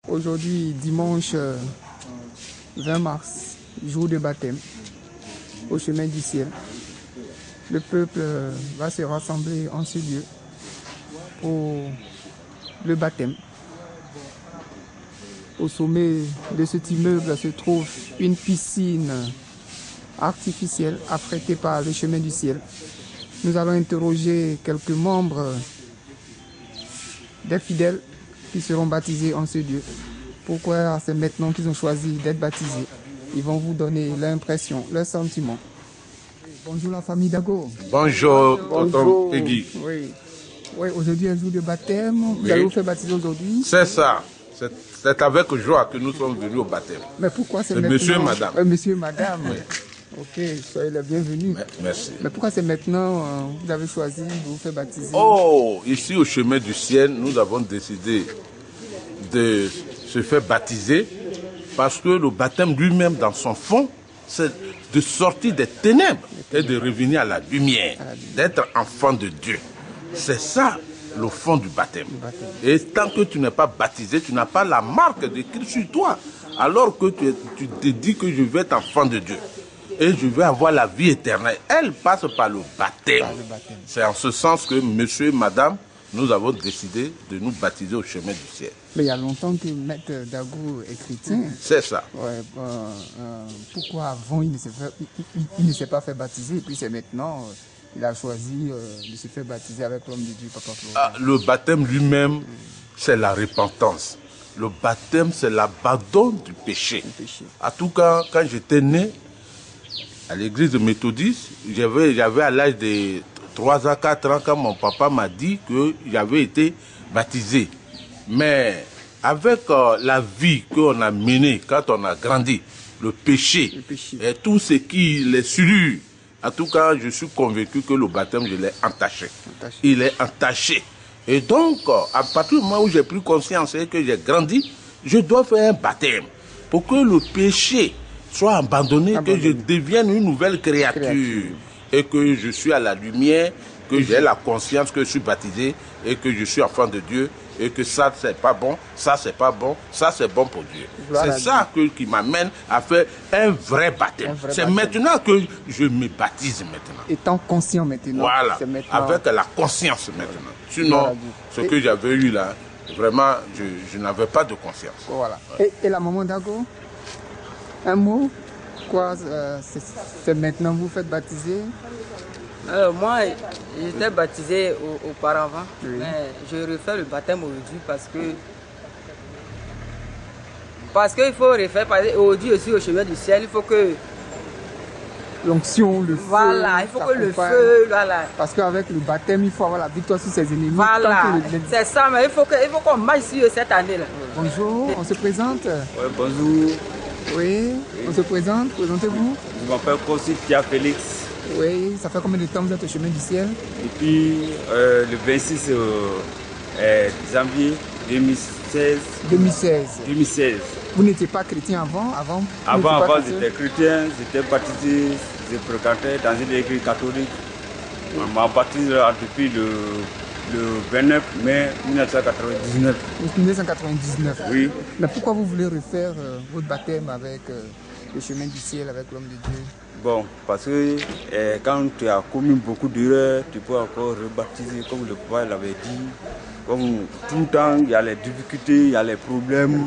Aujourd'hui, dimanche 20 mars, jour de baptême, au chemin du ciel. Le peuple va se rassembler en ce lieu pour le baptême. Au sommet de cet immeuble se trouve une piscine artificielle affrétée par le chemin du ciel. Nous allons interroger quelques membres des fidèles qui seront baptisés en ce lieu. Pourquoi c'est maintenant qu'ils ont choisi d'être baptisés? Ils vont vous donner l'impression, leurs sentiments. Bonjour la famille Dago. Bonjour, tonton Peggy. Oui, oui, aujourd'hui est un jour de baptême. Vous allez vous faire baptiser aujourd'hui? C'est ça. C'est avec joie que nous sommes venus au baptême. Mais pourquoi c'est maintenant? Monsieur et madame. Monsieur et madame. Oui. Ok, soyez les bienvenus. Merci. Mais pourquoi c'est maintenant vous avez choisi de vous faire baptiser? Oh, ici au chemin du ciel, nous avons décidé de se faire baptiser parce que le baptême lui-même, dans son fond, c'est de sortir des ténèbres et de revenir à la lumière, d'être enfant de Dieu. C'est ça le fond du baptême. Et tant que tu n'es pas baptisé, tu n'as pas la marque de Christ sur toi. Alors que tu te dis que je vais être enfant de Dieu et je vais avoir la vie éternelle. Elle passe par le baptême. C'est en ce sens que monsieur et madame, nous avons décidé de nous baptiser au chemin du ciel. Mais il y a longtemps que Maître Dago est chrétien. C'est ça. Ouais, pourquoi avant il ne s'est pas fait baptiser et puis c'est maintenant il a choisi de se faire baptiser avec l'homme de Dieu, Papa Florent? Le baptême lui-même, c'est la repentance. Le baptême, c'est l'abandon du péché. En tout cas, quand j'étais né à l'église méthodiste, j'avais à l'âge de 3 à 4 ans quand mon papa m'a dit que j'avais été baptisé. Mais avec la vie qu'on a menée quand on a grandi, le péché et tout ce qui est sur, en tout cas, je suis convaincu que le baptême, je l'ai entaché. Il est entaché. Et donc, à partir du moment où j'ai pris conscience et que j'ai grandi, je dois faire un baptême pour que le péché soit abandonné, que je devienne une nouvelle créature. Et que je suis à la lumière, que j'ai la conscience que je suis baptisé et que je suis enfant de Dieu et que ça c'est pas bon, ça c'est pas bon, ça c'est bon pour Dieu. C'est ça qui m'amène à faire un vrai baptême. C'est maintenant que je me baptise maintenant. Étant conscient maintenant. Voilà, avec la conscience maintenant. Sinon, ce que j'avais eu là, vraiment, je n'avais pas de conscience. Voilà. Et la maman Dago, un mot? Quoi, c'est maintenant vous faites baptiser? Moi, j'étais baptisé auparavant, mais je refais le baptême aujourd'hui parce qu'il faut refaire. Aujourd'hui aussi au chemin du ciel, il faut que l'onction, le feu. Voilà, il faut que le feu, voilà. Parce qu'avec le baptême, il faut avoir la victoire sur ses ennemis. Voilà, c'est ça, mais il faut qu'on marche sur cette année-là. Bonjour, on se présente? Oui, bonjour. Oui, on se présente, présentez-vous. Je m'appelle Kossi Tia Félix. Oui, ça fait combien de temps vous êtes au chemin du ciel? Depuis le 26 janvier 2016. 2016. Vous n'étiez pas chrétien avant? Avant j'étais chrétien, j'étais baptisé, je fréquentais dans une église catholique. On m'a baptisé depuis le 29 mai 1999. 1999? Oui. Mais pourquoi vous voulez refaire votre baptême avec le chemin du ciel, avec l'homme de Dieu? Bon, parce que quand tu as commis beaucoup d'erreurs, tu peux encore rebaptiser, comme le papa l'avait dit. Comme tout le temps, il y a les difficultés, il y a les problèmes.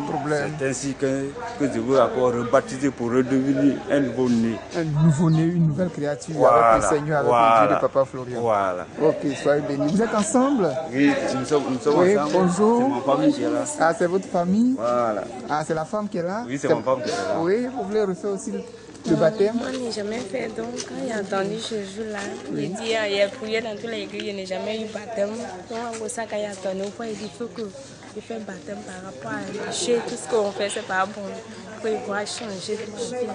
C'est ainsi que je veux encore rebaptiser pour redevenir un nouveau-né. Un nouveau-né, une nouvelle créature, voilà, avec le Seigneur, avec le Dieu de Papa Florian. Voilà. Ok, soyez bénis. Vous êtes ensemble? Oui, nous sommes oui, ensemble. Bonjour. C'est ma famille qui est là. Ah, c'est votre famille? Voilà. Ah, c'est la femme qui est là? Oui, c'est ma femme qui est là. Oui, vous voulez refaire aussi le baptême? Moi, je n'ai jamais fait, donc quand j'ai entendu ce jour-là, j'ai dit, il y a prié dans tous les églises, je n'ai jamais eu baptême. Donc, pour ça, quand j'ai entendu, il dit, il faut que je fasse un baptême par rapport à péché, tout ce qu'on fait, c'est pas bon. Pour pouvoir changer de vie,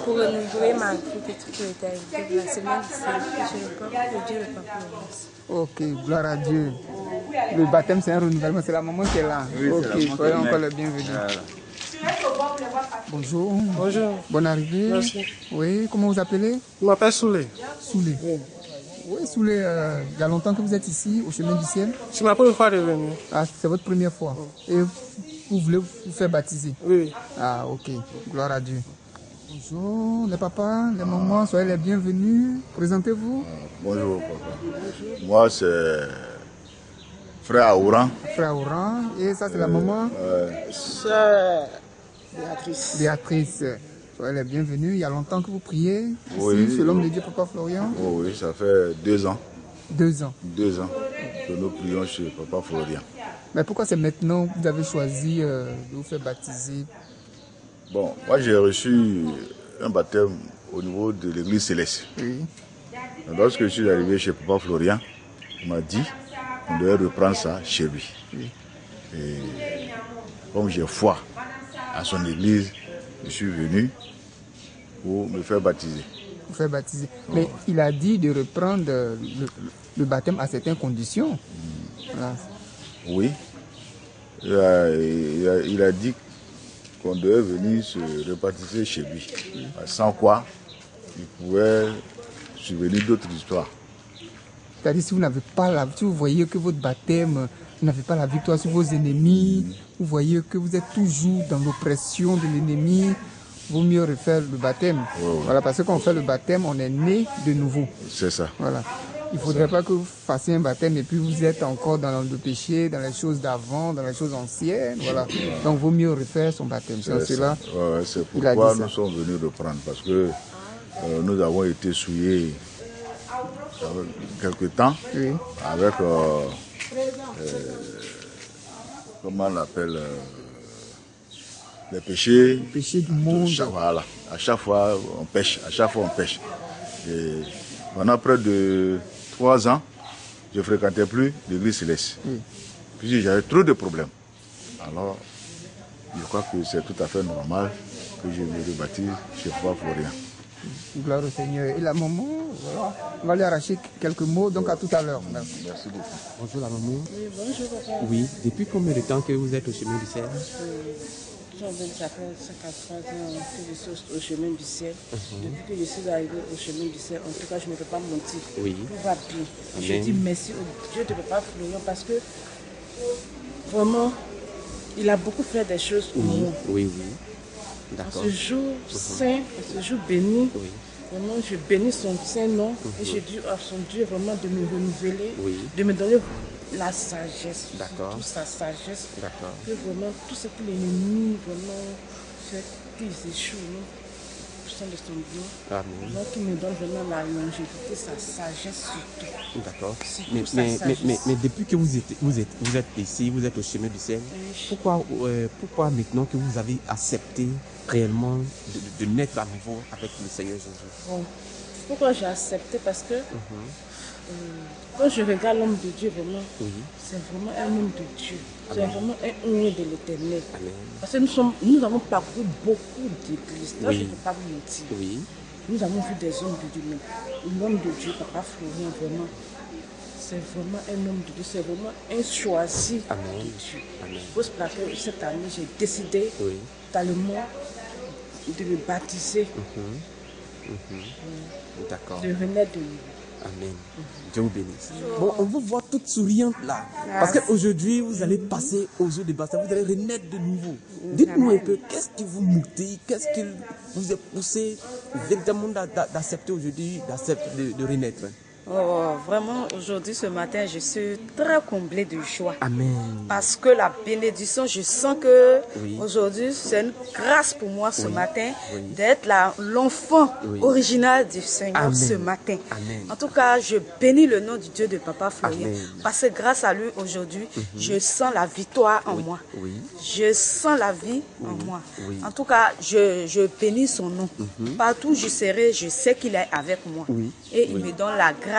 pour renouveler ma vie de toute l'éternité, la semaine du Seigneur, que je le peuple de Dieu, le papa Florent. Ok, gloire à Dieu. Le baptême, c'est un renouvellement, c'est la maman qui est là. Oui, ok, soyez encore le bienvenu. Voilà. Bonjour. Bonjour. Bonne arrivée. Merci. Oui, comment vous appelez? Je m'appelle Soulé. Soulé. Oui, Soulé, il y a longtemps que vous êtes ici, au chemin du ciel? C'est ma première fois de venir. Ah, c'est votre première fois. Et vous voulez vous faire baptiser? Oui. Ah, ok. Gloire à Dieu. Bonjour, les papas, les mamans, soyez les bienvenus. Présentez-vous. Bonjour, papa. Moi, c'est frère Aouran. Frère Oran. Et ça, c'est la maman? Sœur Béatrice. Béatrice. Soyez les bienvenus. Il y a longtemps que vous priez ici, Oui. chez l'homme de Dieu, Papa Florian? Oh oui, ça fait 2 ans. 2 ans. 2 ans que nous prions chez Papa Florian. Mais pourquoi c'est maintenant que vous avez choisi de vous faire baptiser? Bon, moi j'ai reçu un baptême au niveau de l'église céleste. Oui. Lorsque je suis arrivé chez Papa Florian, il m'a dit qu'on devait reprendre ça chez lui. Oui. Et comme j'ai foi à son église, je suis venu pour me faire baptiser. Vous faire baptiser. Mais il a dit de reprendre le baptême à certaines conditions. Voilà. Oui. Il a dit qu'on devait venir se rebaptiser chez lui. Sans quoi, il pouvait survenir d'autres histoires. C'est-à-dire si vous n'avez pas si vous voyez que votre baptême, vous n'avez pas la victoire sur vos ennemis, vous voyez que vous êtes toujours dans l'oppression de l'ennemi, vaut mieux refaire le baptême. Ouais. Voilà, parce que quand on fait le baptême, on est né de nouveau. C'est ça. Voilà. Il ne faudrait pas que vous fassiez un baptême et puis vous êtes encore dans le péché, dans les choses d'avant, dans les choses anciennes. Voilà. Donc, il vaut mieux refaire son baptême. C'est cela. Ouais, c'est il a pourquoi dit ça. nous sommes venus reprendre. Parce que nous avons été souillés quelque temps Oui. avec, comment on l'appelle, les péchés. Le péché du monde. Voilà. À chaque fois, on pêche. À chaque fois, on pêche. Et pendant près de 3 ans, je ne fréquentais plus l'église céleste. Oui. Puis j'avais trop de problèmes. Alors, je crois que c'est tout à fait normal que je me rebaptise chez Papa Florian. Gloire au Seigneur. Et la maman, voilà. On va lui arracher quelques mots. Donc, à tout à l'heure. Merci beaucoup. Bonjour la maman. Oui, bonjour papa. Oui, depuis combien de temps que vous êtes au chemin du ciel? Ça fait 53 ans que je suis au chemin du ciel. Depuis que je suis arrivé au chemin du ciel, en tout cas, je ne peux pas mentir. Oui. Tout va bien. Je Amen. dis merci au Dieu de Papa Florian parce que vraiment, il a beaucoup fait des choses pour moi. Oui, oui. En D'accord. ce jour saint, en ce jour béni, Oui. vraiment, je bénis son saint nom et je dis à son Dieu vraiment de me renouveler, Oui. de me donner la sagesse, D'accord. toute sa sagesse. D'accord. Que vraiment, tout ce que l'ennemi, vraiment, fait qu'ils échouent, non? Au sein de son bien. Amen. Donc, il me donne vraiment la longévité, sa sagesse surtout. D'accord. Surtout Mais, sa mais, mais, sagesse. mais depuis que vous êtes ici, vous êtes au chemin du ciel, Oui. pourquoi maintenant que vous avez accepté réellement de naître à nouveau avec le Seigneur Jésus? Bon, pourquoi j'ai accepté? Parce que quand je regarde l'homme de Dieu, vraiment, Oui. c'est vraiment un homme de Dieu. C'est vraiment un homme de l'éternel. Amen. Parce que nous avons parcouru beaucoup d'églises. Là, Oui. je ne peux pas vous mentir. Oui. Nous avons vu des hommes de Dieu. Mais l'homme de Dieu, Papa Florian, vraiment, c'est vraiment un homme de Dieu. C'est vraiment un choisi Amen. de Dieu. Amen. C'est pour cela que cette année, j'ai décidé Oui. totalement de me baptiser, D'accord. de renaître de nouveau. Amen. Dieu vous bénisse. Bon, on vous voit toute souriante là. Parce qu'aujourd'hui, vous allez passer aux eaux de baptême. Vous allez renaître de nouveau. Dites-nous un peu, qu'est-ce qui vous motive? Qu'est-ce qui vous a poussé véritablement d'accepter aujourd'hui, de renaître? Oh, vraiment, aujourd'hui, ce matin, je suis très comblée de joie. Amen. Parce que la bénédiction, je sens que Oui. aujourd'hui, c'est une grâce pour moi ce Oui. matin Oui. d'être l'enfant Oui. original du Seigneur Amen. ce matin. Amen. En tout cas, je bénis le nom du Dieu de Papa Florian. Amen. Parce que grâce à lui, aujourd'hui, je sens la victoire en moi. Oui. Je sens la vie en moi. Oui. En tout cas, je bénis son nom. Partout où je serai, je sais qu'il est avec moi. Oui. Et il me donne la grâce.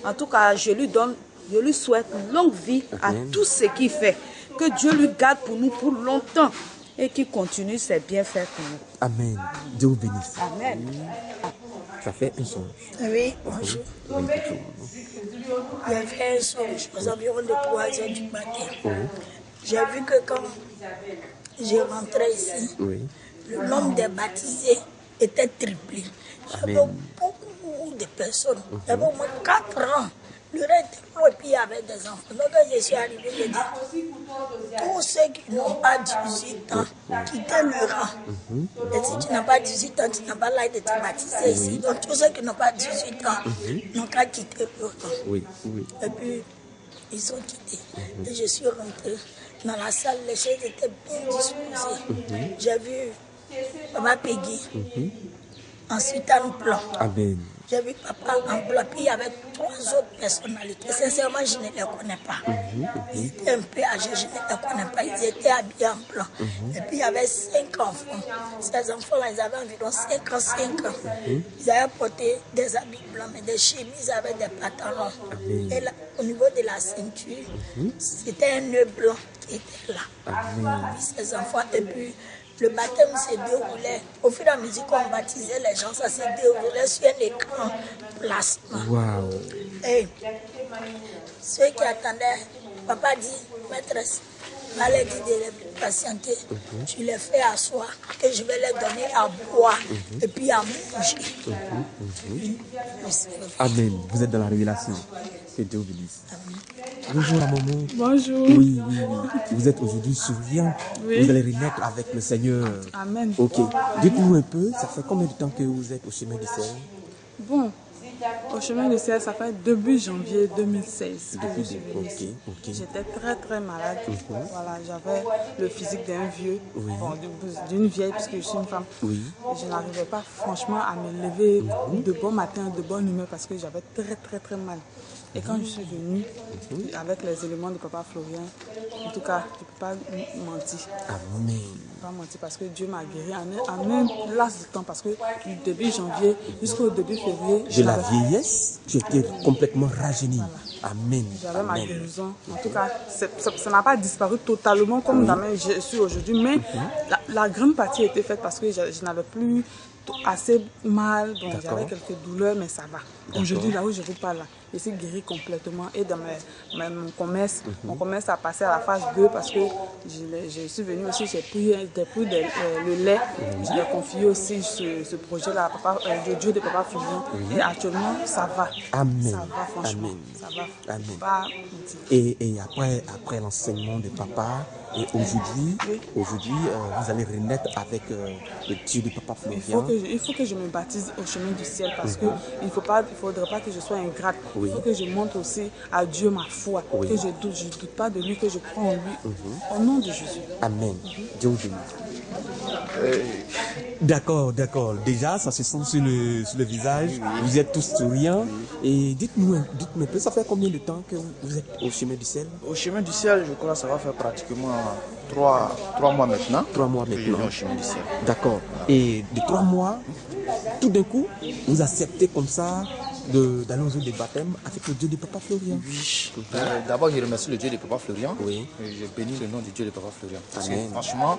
En tout cas, je lui souhaite longue vie à Amen. tout ce qu'il fait. Que Dieu lui garde pour nous pour longtemps et qu'il continue ses bienfaits pour nous. Amen. Dieu vous bénisse. Amen. Ça fait un songe. Oui, bonjour. Oui, dites-nous. J'ai fait un songe aux environs de 3 heures du matin. J'ai vu que quand je rentrais ici, Oui. le nombre des baptisés était triplé. J'avais Amen. beaucoup de personnes. J'avais au moins 4 ans pleurait tellement et puis il y avait des enfants. Donc quand je suis arrivée, j'ai dit, tous ceux qui n'ont pas 18 ans, quittez le rang. Et si tu n'as pas 18 ans, tu n'as pas l'air de te baptiser ici. Donc tous ceux qui n'ont pas 18 ans n'ont qu'à quitter le rang. Et puis, ils sont quittés. Et je suis rentrée dans la salle, les chaises étaient bien disposées. J'ai vu Papa Peggy, ensuite Anne Blanc. Amen. J'ai vu Papa en blanc, puis il y avait 3 autres personnalités. Sincèrement, je ne les connais pas. Ils étaient un peu âgés, je ne les connais pas. Ils étaient habillés en blanc. Et puis il y avait 5 enfants. Ces enfants-là, ils avaient environ 5 ans. Ils avaient porté des habits blancs, mais des chemises avec des pantalons. Et là, au niveau de la ceinture, c'était un nœud blanc qui était là. Puis ces enfants, et puis le baptême s'est déroulé. Au fur et à mesure qu'on baptisait les gens, ça s'est déroulé sur un écran plasma. Wow. Et ceux qui attendaient, papa dit, maîtresse, allez dire de les patienter. Tu les fais asseoir, que je vais les donner à boire et puis à manger. Amen. Vous êtes dans la révélation. Que Dieu vous bénisse. Bonjour la maman. Bonjour. Oui. Vous êtes aujourd'hui souriant. Oui. Vous allez renaître avec le Seigneur. Amen. Ok. Dites-nous un peu, ça fait combien de temps que vous êtes au chemin du ciel? Bon, au chemin du ciel, ça fait début janvier 2016 que je suis venue ici. J'étais très malade. Voilà, j'avais le physique d'un vieux, bon, d'une vieille puisque je suis une femme. Je n'arrivais pas franchement à me lever de bon matin, de bonne humeur parce que j'avais très mal. Et quand je suis venue avec les éléments de Papa Florian, en tout cas, je ne peux pas mentir. Amen. Je ne peux pas mentir parce que Dieu m'a guéri en un laps de temps. Parce que du début janvier jusqu'au début février. De la vieillesse, tu étais complètement rajeuni. Voilà. Amen. J'avais ma guérison. En tout cas, ça n'a pas disparu totalement comme dans je suis aujourd'hui. Mais la grande partie était faite parce que je n'avais plus assez mal, donc j'avais quelques douleurs, mais ça va. Aujourd'hui, là où je vous parle, je suis guérie complètement et dans mon commerce a passé à la phase 2 parce que je suis venue aussi, j'ai pris le lait, je l'ai confié aussi ce projet-là de Dieu de Papa Florian et actuellement ça va. Amen. Ça va franchement, ça va. Amen. Pas et après l'enseignement de Papa, et aujourd'hui, vous allez renaître avec le Dieu de Papa Florian. Il faut que je me baptise au chemin du ciel parce que il ne faudrait pas que je sois ingrate. Il faut que je montre aussi à Dieu ma foi, que je ne doute pas de lui, que je crois en lui. Au nom de Jésus. Amen. Dieu vous bénisse. D'accord. Déjà, ça se sent sur le visage. Vous êtes tous souriants. Et dites-nous un peu, ça fait combien de temps que vous êtes au chemin du ciel? Au chemin du ciel, je crois que ça va faire pratiquement 3 mois maintenant. 3 mois maintenant. Au chemin du ciel. D'accord. Et de 3 mois, tout d'un coup, vous acceptez comme ça d'aller aux eaux de baptême avec le Dieu de Papa Florian? Oui. D'abord, je remercie le Dieu de Papa Florian. Oui. Je bénis le nom du Dieu de Papa Florian. Parce Amen. que, franchement,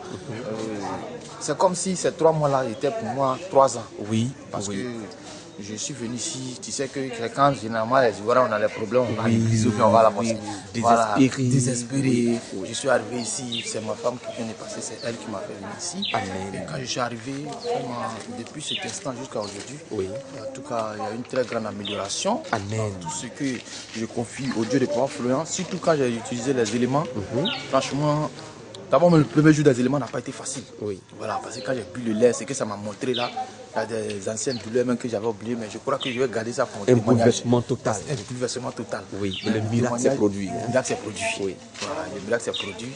c'est comme si ces 3 mois-là étaient pour moi 3 ans. Oui. Parce que je suis venu ici, tu sais que quand généralement les Ivoiriens on a des problèmes, on va à l'église ou bien on va à la mosquée. Désespéré. Je suis arrivé ici, c'est ma femme qui vient de passer, c'est elle qui m'a fait venir ici. Amen. Et quand je suis arrivé, depuis cet instant jusqu'à aujourd'hui, en tout cas, il y a une très grande amélioration. Amen. Tout ce que je confie au Dieu de Papa Florian, surtout quand j'ai utilisé les éléments, franchement, d'abord, le premier jour des éléments n'a pas été facile. Voilà, parce que quand j'ai bu le lait, c'est que ça m'a montré là. Il y a des anciennes douleurs même que j'avais oubliées, mais je crois que je vais garder ça pour mon témoignage. Bouleversement total. Un bouleversement total. Oui, le miracle s'est produit. Le miracle s'est produit. Oui. Voilà, le miracle s'est produit.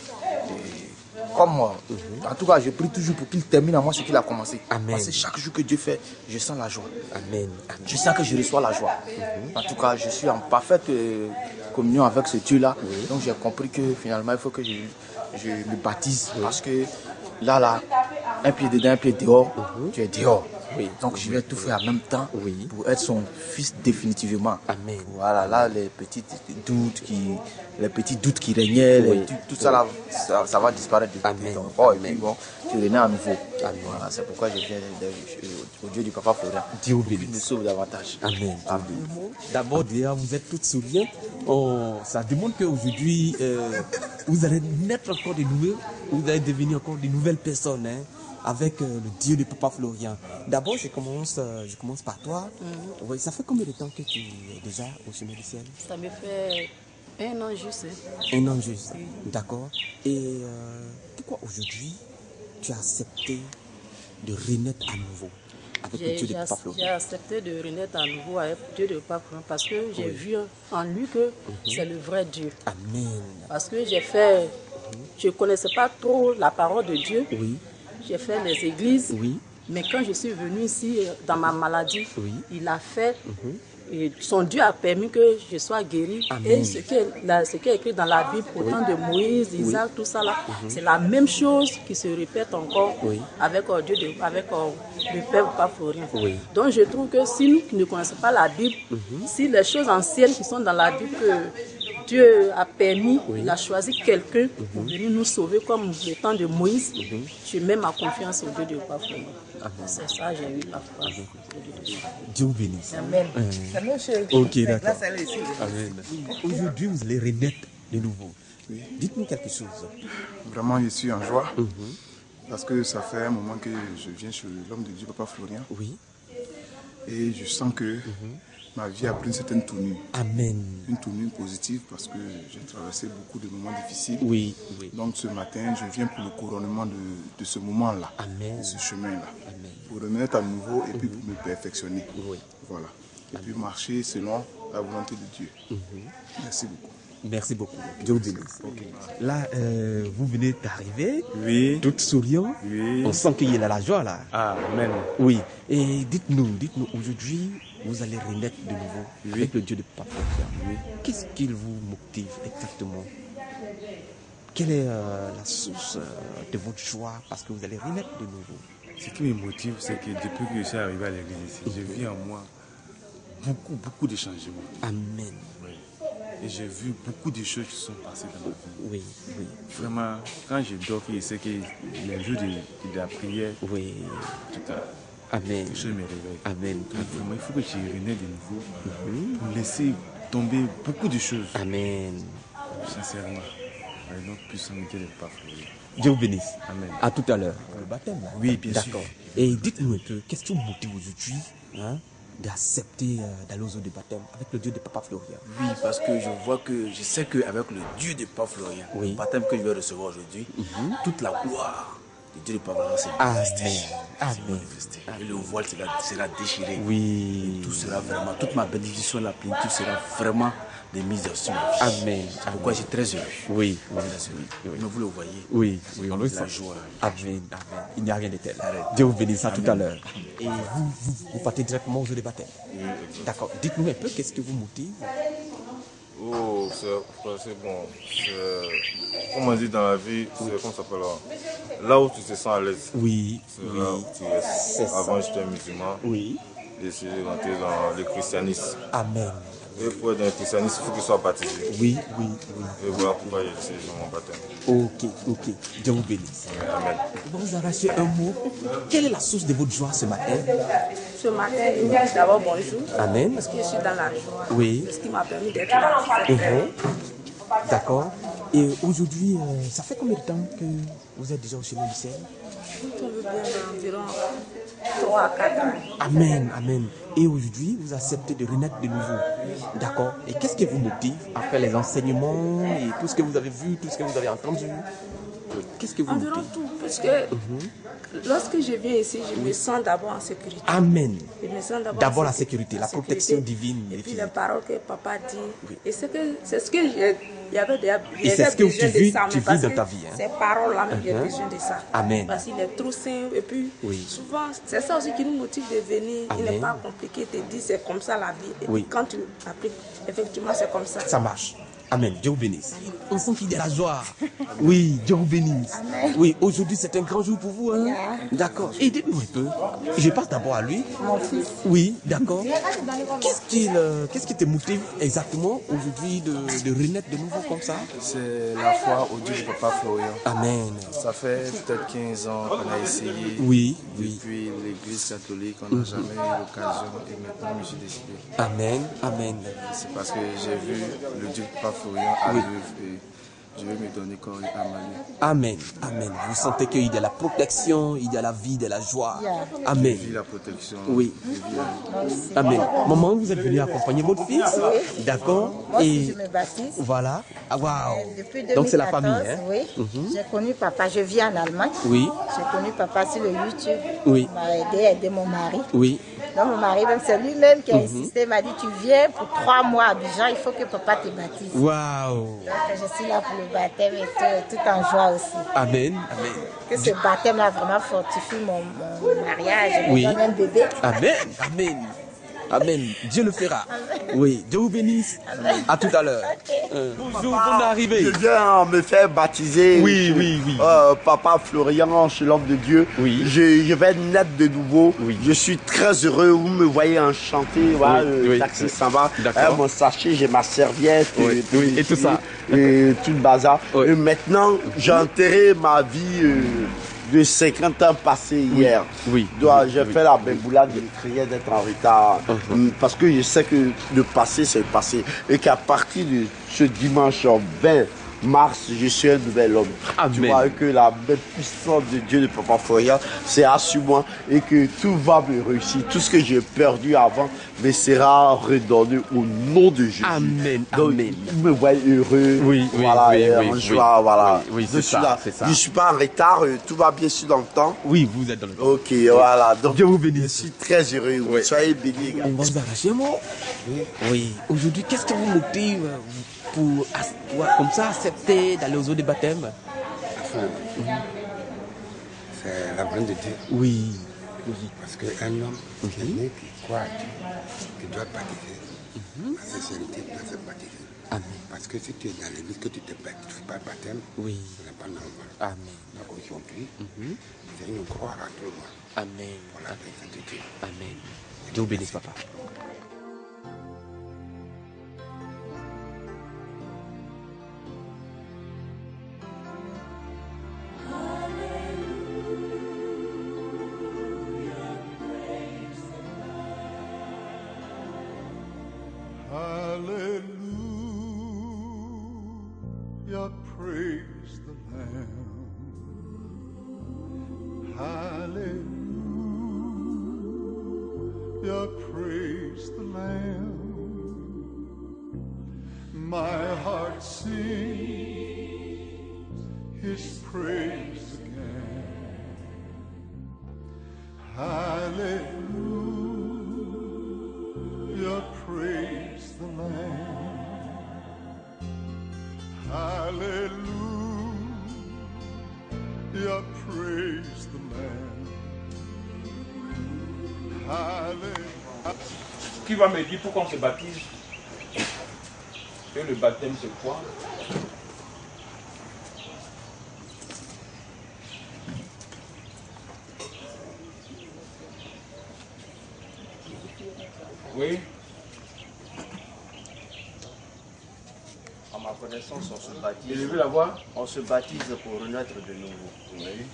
Et comme moi, en tout cas, je prie toujours pour qu'il termine en moi ce qu'il a commencé. Amen. Parce que chaque jour que Dieu fait, je sens la joie. Amen. Je sens que je reçois la joie. En tout cas, je suis en parfaite communion avec ce Dieu-là. Donc j'ai compris que finalement, il faut que je me baptise. Parce que là, un pied dedans, un pied dehors, tu es dehors. Donc je vais tout faire en même temps pour être son fils définitivement. Amen. Voilà, là les petits doutes qui régnaient, tout ça là, ça va disparaître. Amen. Donc, et puis bon, tu renais à nouveau. Voilà, c'est pourquoi je viens au Dieu du Papa Florian. Dieu vous bénisse. Me sauve davantage. Amen. D'abord, déjà, vous êtes toutes souriantes. Ça démontre qu'aujourd'hui, vous allez naître encore de nouveau, vous allez devenir encore de nouvelles personnes. avec le Dieu de Papa Florian. D'abord, je commence par toi. Oui, ça fait combien de temps que tu es déjà au chemin du ciel? Ça me fait 1 an juste. Un an juste, d'accord. Et pourquoi aujourd'hui tu as accepté de renaître à nouveau avec le Dieu de Papa Florian? J'ai accepté de renaître à nouveau avec le Dieu de Papa Florian parce que j'ai vu en lui que c'est le vrai Dieu. Amen. Parce que je ne connaissais pas trop la parole de Dieu. Oui. J'ai fait les églises. Oui. Mais quand je suis venue ici, dans ma maladie, il a fait, et son Dieu a permis que je sois guérie. Amen. Et ce qui est écrit dans la Bible, au temps de Moïse, Isaac, tout ça là, c'est la même chose qui se répète encore avec le Père Papa Florian. Donc je trouve que si nous qui ne connaissons pas la Bible, si les choses anciennes qui sont dans la Bible que Dieu a permis, il a choisi quelqu'un pour venir nous sauver comme le temps de Moïse, je mets ma confiance au Dieu de Papa Florian. C'est ça, j'ai eu la foi. Dieu vous bénisse. Amen. Ok, d'accord. Amen. Aujourd'hui, vous allez renaître de nouveau. Dites-nous quelque chose. Vraiment, je suis en joie. Parce que ça fait un moment que je viens chez l'homme de Dieu, Papa Florian. Oui. Et je sens que ma vie a pris une certaine tournure. Amen. Une tournure positive parce que j'ai traversé beaucoup de moments difficiles. Oui. Donc ce matin, je viens pour le couronnement de ce moment-là. Amen. De ce chemin-là. Amen. Pour remettre à nouveau et puis pour me perfectionner. Voilà. Et puis marcher selon la volonté de Dieu. Merci beaucoup. Merci beaucoup. Dieu vous bénisse. Là, vous venez d'arriver, toute souriant. On sent qu'il y a la joie là. Amen. Oui. Et dites-nous, aujourd'hui, vous allez renaître de nouveau avec le Dieu de Papa Florian. Qu'est-ce qu'il vous motive exactement? Quelle est la source de votre joie parce que vous allez renaître de nouveau? Ce qui me motive, c'est que depuis que je suis arrivé à l'église ici, j'ai vu en moi beaucoup de changements. Amen. Et j'ai vu beaucoup de choses qui sont passées dans ma vie. Oui. Vraiment, quand je dors, je sais que les jours de la prière, tout à Amen. les choses me réveillent. Amen. Donc, vraiment, il faut que je renaisse de nouveau pour laisser tomber beaucoup de choses. Amen. Sincèrement. Par exemple, puissant Dieu de Papa Florian. Dieu vous bénisse. Amen. À tout à l'heure. Le baptême. Oui, bien sûr. D'accord. Et dites-nous un peu, qu'est-ce qui vous motive aujourd'hui d'accepter d'aller aux eaux de baptême avec le Dieu de Papa Florian? Oui, parce que je sais qu'avec le Dieu de Papa Florian, le baptême que je vais recevoir aujourd'hui, toute la gloire du Dieu de Papa Florian s'est manifestée. Et le voile sera déchiré. Oui. Et tout sera vraiment, toute ma bénédiction, la plénitude sera vraiment des mises sur ma vie. Amen. C'est pourquoi je suis très heureux. Oui. Mais vous le voyez. Oui, on le sent. La joie. Amen. Il n'y a rien de tel. Dieu vous bénisse à tout à l'heure. Et vous partez directement aux eaux de baptême. D'accord. Dites-nous un peu, qu'est-ce qui vous motive? Oh, c'est bon. Comme on dit dans la vie, c'est comme ça s'appelle là où tu te sens à l'aise. Oui. C'est là où tu restes. Avant, j'étais musulman. Oui. J'ai décidé d'entrer dans le christianisme. Amen. Et pour être dans le christianisme, il faut qu'il soit baptisé. Oui. Et voilà pourquoi j'ai décidé de mon baptême. Ok. Dieu vous bénisse. Amen. Vous arrachez un mot. Quelle est la source de votre joie ce matin? Ce matin, je vous dis d'abord bonjour. Amen. Parce que je suis dans la joie. Oui. C'est ce qui m'a permis d'être là. D'accord. Et aujourd'hui, ça fait combien de temps que vous êtes déjà au chemin du ciel? Environ 3 à 4 ans. Amen. Et aujourd'hui, vous acceptez de renaître de nouveau. D'accord. Et qu'est-ce qui vous motive après les enseignements et tout ce que vous avez vu, tout ce que vous avez entendu? Qu'est-ce que vous motive? Environ tout. Parce que lorsque je viens ici, je me sens d'abord en sécurité. Amen. Je me sens d'abord la sécurité, la protection divine. Et puis les paroles que papa dit. Oui. Et c'est ce que il y avait déjà. Et c'est ce que tu vis dans ta vie. Ces paroles-là, j'ai besoin de ça. Amen. Parce qu'il est trop simple. Et puis, souvent, c'est ça aussi qui nous motive de venir. Amen. Il n'est pas compliqué. Tu te dis, c'est comme ça la vie. Et puis, quand tu appliques, effectivement, c'est comme ça. Ça marche. Amen. Dieu vous bénisse. On sent qu'il y a la joie. Oui, Dieu vous bénisse. Amen. Oui, aujourd'hui c'est un grand jour pour vous. Hein? D'accord. Et dites-nous un peu. Je passe d'abord à lui. Mon fils. Oui, d'accord. Qu'est-ce qui te motive exactement aujourd'hui de renaître de nouveau comme ça? C'est la foi au Dieu de Papa Florian. Amen. Ça fait peut-être 15 ans qu'on a essayé. Oui. Depuis l'église catholique, on n'a jamais eu l'occasion et maintenant je me suis décidé. Amen. C'est parce que j'ai vu le Dieu de Papa Florian à l'œuvre et Dieu me donne corps et âme à lui. Amen. Amen. Vous sentez qu'il y a la protection, il y a la vie, il y a la joie. Amen. Je vis la protection. Oui. Je vis la vie. Amen. Maman, vous êtes venue accompagner votre fils? D'accord. Moi aussi, je me baptise. Voilà. Ah, waouh. Depuis 2014, donc c'est la famille, hein? Oui. J'ai connu papa, je vis en Allemagne. Oui. J'ai connu papa sur le YouTube. Oui. Il m'a aidé mon mari. Oui. Donc mon mari, même c'est lui-même qui a insisté, il m'a dit tu viens pour 3 mois à Abidjan, il faut que papa te baptise. Waouh. Donc je suis là pour le baptême et tout en joie aussi. Amen. Amen. Que ce baptême-là vraiment fortifie mon mariage, Oui. me donne un bébé. Amen. Amen. Amen. Dieu le fera. Oui. Dieu vous bénisse. À tout à l'heure. Bonjour, bonne arrivée. Je viens me faire baptiser. Oui, oui, oui. Papa Florian, chez l'homme de Dieu. Oui. Je vais naître de nouveau. Oui. Je suis très heureux. Vous me voyez enchanté. Voilà, le taxi s'en va. Mon sachet, j'ai ma serviette. Oui. Et tout ça. Et tout le bazar. Et maintenant, j'ai enterré ma vie de 50 ans passés hier. Oui. J'ai fait la béboulade de crier d'être en retard. Parce que je sais que le passé, c'est le passé. Et qu'à partir de ce dimanche 20 mars, je suis un nouvel homme. Amen. Tu vois que la belle puissance de Dieu de Papa Florian, c'est sur moi et que tout va me réussir. Tout ce que j'ai perdu avant me sera redonné au nom de Jésus. Amen. Donc, Amen. vous me voyez heureux. Oui, oui, voilà, oui, en joie, voilà. Oui, Je suis là. Je ne suis pas en retard. Tout va bien sûr dans le temps. Oui, vous êtes dans le temps. Ok, voilà. Donc, Dieu vous bénisse. Je suis très heureux. Oui. Soyez bénis. On va se arracher, moi. Oui. Aujourd'hui, qu'est-ce qui vous motive pour comme ça accepter d'aller aux eaux de baptême? C'est la grâce de Dieu. Oui. Parce qu'un homme qui est né, qui croit à Dieu, qui doit baptiser, la sincérité doit se baptiser. Amen. Parce que si tu es dans l'église, que tu ne fais pas le baptême, oui, ce n'est pas normal. Amen. Donc aujourd'hui, c'est une gloire à tout le monde. Amen. Pour la présence de Dieu. Amen. Dieu vous bénisse, papa. Hallelujah, praise the Lamb. Hallelujah, praise the Lamb. My heart sings His praise again. Hallelujah, praise the Lamb. Hallelujah, praise the Lamb. Hallelujah. Qui va me dire pourquoi on se baptise? Et le baptême c'est quoi? Oui. À ma connaissance, on se baptise. Élevez la voix. On se baptise pour renaître de nouveau. Oui.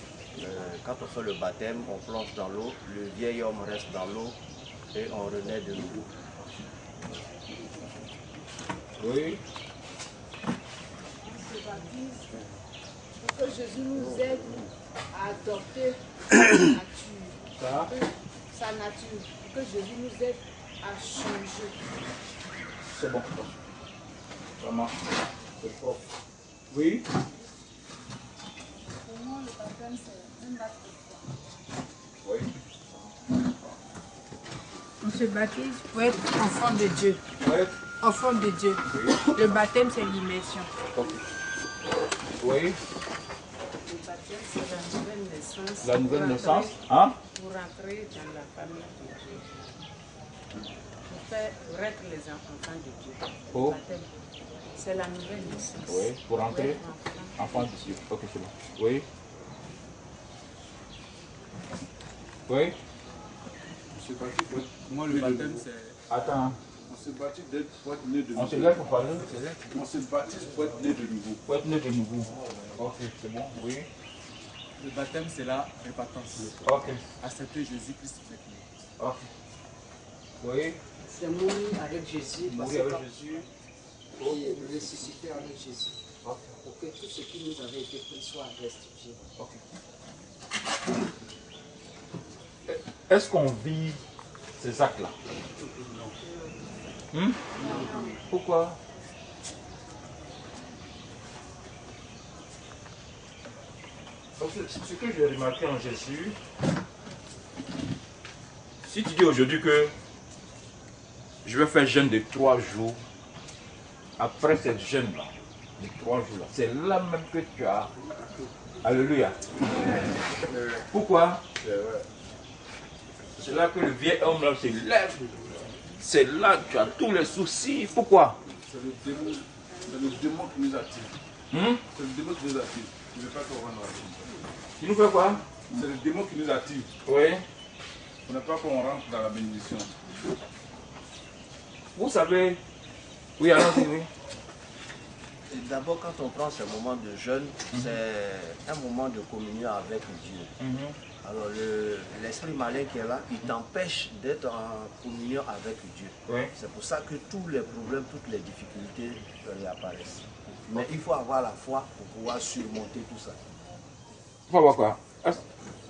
Quand on fait le baptême, on plonge dans l'eau, le vieil homme reste dans l'eau et on renaît de nouveau. Oui. On se baptise pour que Jésus nous aide à adopter sa nature. Sa nature. Pour que Jésus nous aide à changer. C'est bon. Vraiment. C'est propre. Oui. Pour moi, le baptême, c'est un acte de foi. Oui. On se baptise pour être enfant de Dieu. Oui. Enfant de Dieu. Oui. Le baptême, c'est l'immersion. Ok. Oui. Le baptême, c'est la nouvelle naissance. La nouvelle naissance, hein? Pour rentrer dans la famille de Dieu. Pour être les enfants de Dieu. Oh. Le baptême, c'est la nouvelle naissance. Oui, pour rentrer enfant de Dieu. Ok, c'est bon. Oui. Oui. On se baptise pour être... Moi, le baptême, c'est... Attends. On se baptise pour être né de nouveau. On se lève pour parler. On se baptise pour être né de nouveau. Pour être né de nouveau. Ok, c'est bon. Oui. Le baptême, c'est la répentance. Ok. Accepter Jésus-Christ avec nous. Ok. Oui. C'est mourir avec Jésus. Mourir avec Jésus. Et ressusciter avec Jésus. Ok. pour que tout ce qui nous avait été pris soit restitué. Est-ce qu'on vit ces actes-là? Pourquoi? Parce que ce que j'ai remarqué en Jésus, si tu dis aujourd'hui que je vais faire jeûne de 3 jours, après cette jeûne-là, de 3 jours-là, c'est là même que tu as. Alléluia. Pourquoi? C'est là que le vieil homme-là se lève. C'est là que tu as tous les soucis. Pourquoi? C'est le démon qui nous attire. C'est le démon qui nous attire. Il ne veut pas qu'on rentre dans la bénédiction. Il nous fait quoi? C'est le démon qui nous attire. Oui. On n'a pas qu'on rentre dans la bénédiction. Vous savez. Oui, allons-y, oui. D'abord, quand on prend ce moment de jeûne, c'est un moment de communion avec Dieu. Alors, l'esprit malin qui est là, il t'empêche d'être en communion avec Dieu. Oui. C'est pour ça que tous les problèmes, toutes les difficultés réapparaissent. Mais il faut avoir la foi pour pouvoir surmonter tout ça. Il faut avoir quoi?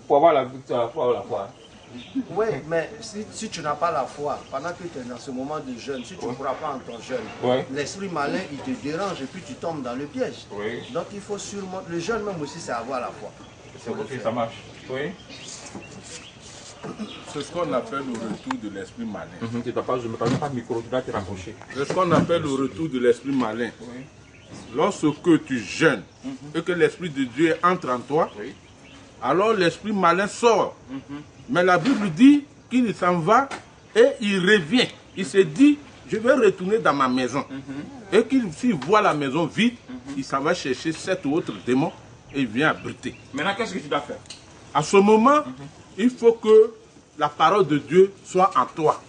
Pour avoir la victoire, il faut avoir la foi. Oui, mais si tu n'as pas la foi, pendant que tu es dans ce moment de jeûne, si tu ne crois pas en ton jeûne, l'esprit malin, il te dérange et puis tu tombes dans le piège. Donc il faut surmonter. Le jeûne même aussi, c'est avoir la foi. C'est ok, ça marche. Oui. C'est ce qu'on appelle le retour de l'esprit malin. Tu n'as pas de micro, tu dois te rapprocher. C'est ce qu'on appelle le retour de l'esprit malin. Lorsque tu jeûnes et que l'esprit de Dieu entre en toi, alors l'esprit malin sort. Mais la Bible dit qu'il s'en va et il revient. Il se dit, je vais retourner dans ma maison. Et s'il voit la maison vide, il s'en va chercher 7 autres démons et il vient abriter. Maintenant, qu'est-ce que tu dois faire? À ce moment, il faut que la parole de Dieu soit en toi.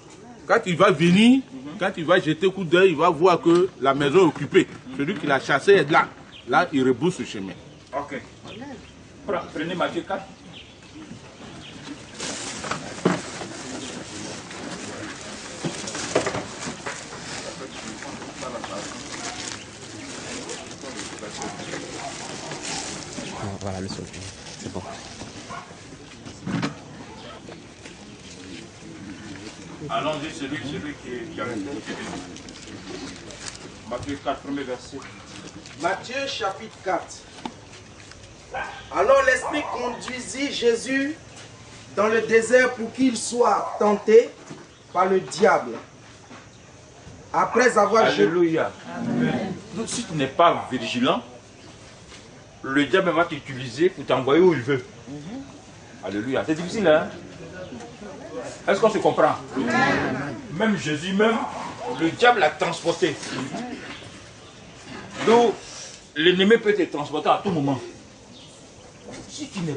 Quand il va venir, quand il va jeter coup d'œil, il va voir que la maison est occupée. Celui qui l'a chassé est là. Là, il rebrousse le chemin. Ok. Prenez Matthieu 4. Voilà le sol. C'est bon. Allons-y, celui qui a répondu. Matthieu 4, premier verset. Matthieu chapitre 4. Alors l'Esprit conduisit Jésus dans le désert pour qu'il soit tenté par le diable. Après avoir... Alléluia. Donc si tu n'es pas vigilant, le diable va t'utiliser pour t'envoyer où il veut. Alléluia. C'est difficile, hein? Est-ce qu'on se comprend? Même Jésus, même, le diable l'a transporté. Donc, l'ennemi peut te transporter à tout moment. Si tu n'es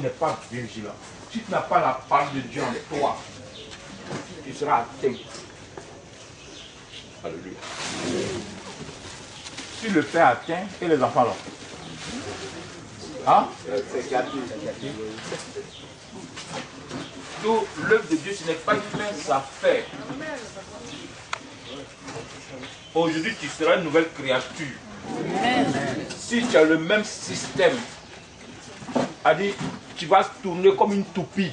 pas vigilant, si tu n'as pas la parole de Dieu en toi, tu seras atteint. Alléluia. Si le Père atteint, et les enfants là? Hein? Donc, l'œuvre de Dieu, ce n'est pas une mince affaire. Aujourd'hui, tu seras une nouvelle créature. Si tu as le même système, tu vas tourner comme une toupie.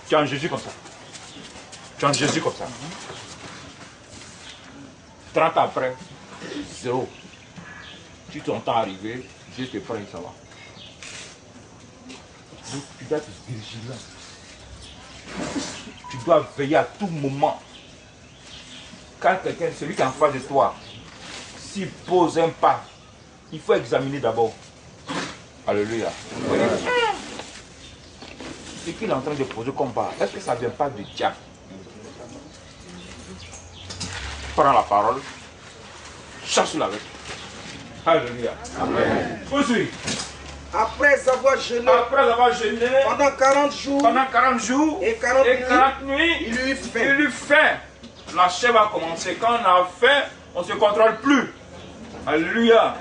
Tu es en Jésus comme ça. Tu es en Jésus comme ça. 30 ans après, 0. Tu t'entends arriver, Dieu te prend et ça va. Donc, tu dois être vigilant. Tu dois veiller à tout moment. Quand quelqu'un, celui qui est en face de toi, s'il pose un pas, il faut examiner d'abord. Alléluia. Ce qu'il est en train de poser comme pas, est-ce que ça ne vient pas du diable? Prends la parole, chasse-la avec. Alléluia. Amen. Poursuis. Après avoir jeûné pendant 40 jours, et 40 nuits, il eut faim. Il eut faim. La chair va commencer. Quand on a faim, on ne se contrôle plus. Alléluia.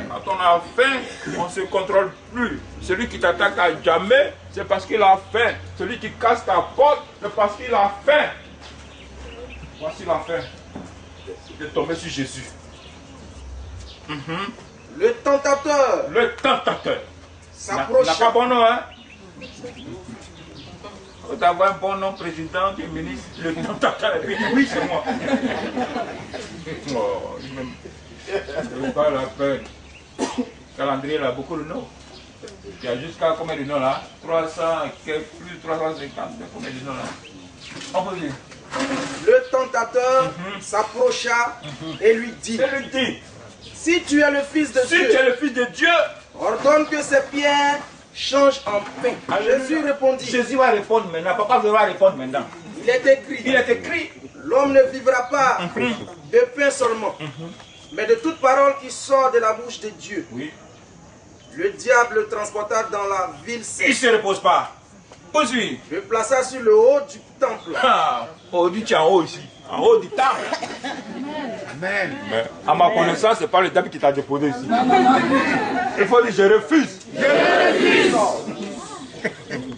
Quand on a faim, on ne se contrôle plus. Celui qui t'attaque à jamais, c'est parce qu'il a faim. Celui qui casse ta porte, c'est parce qu'il a faim. Voici la faim de tomber sur Jésus. Le tentateur. Le tentateur. S'approcha. N'a pas bon nom, hein? Faut avoir un bon nom, président, et ministre, le tentateur, et puis oui, c'est moi. Oh, je pas la peine. Calendrier, il a beaucoup de noms. Il y a jusqu'à combien de noms là? 300, plus de 350, combien de noms là? On peut dire. Le tentateur s'approcha et lui dit, si tu es le Fils de Dieu, tu es le Fils de Dieu, ordonne que ces pierres changent en pain. Jésus répondit. Jésus va répondre maintenant. Papa va répondre maintenant. Il est écrit. Il est écrit. L'homme ne vivra pas de pain seulement, mais de toute parole qui sort de la bouche de Dieu. Oui. Le diable le transporta dans la ville sainte. Il ne se repose pas. Poursuis. Le plaça sur le haut du temple. Aujourd'hui, tu es en haut ici. En haut du temple. Amen. Mais à ma connaissance, ce n'est pas le diable qui t'a déposé ici. Il faut dire, je refuse. Je refuse.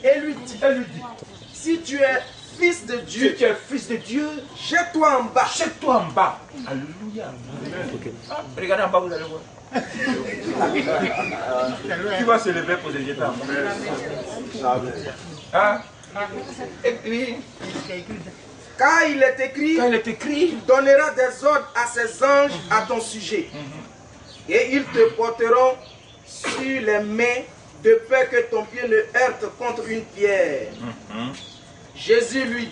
Et lui dit, si tu es Fils de Dieu, si tu es Fils de Dieu, jette-toi en bas. Jette-toi en bas. Alléluia. Regardez en bas, vous allez voir. Qui va se lever pour se jeter en bas? Hein? Et puis, car il est écrit, il donnera des ordres à ses anges à ton sujet. Et ils te porteront sur les mains de peur que ton pied ne heurte contre une pierre. Jésus lui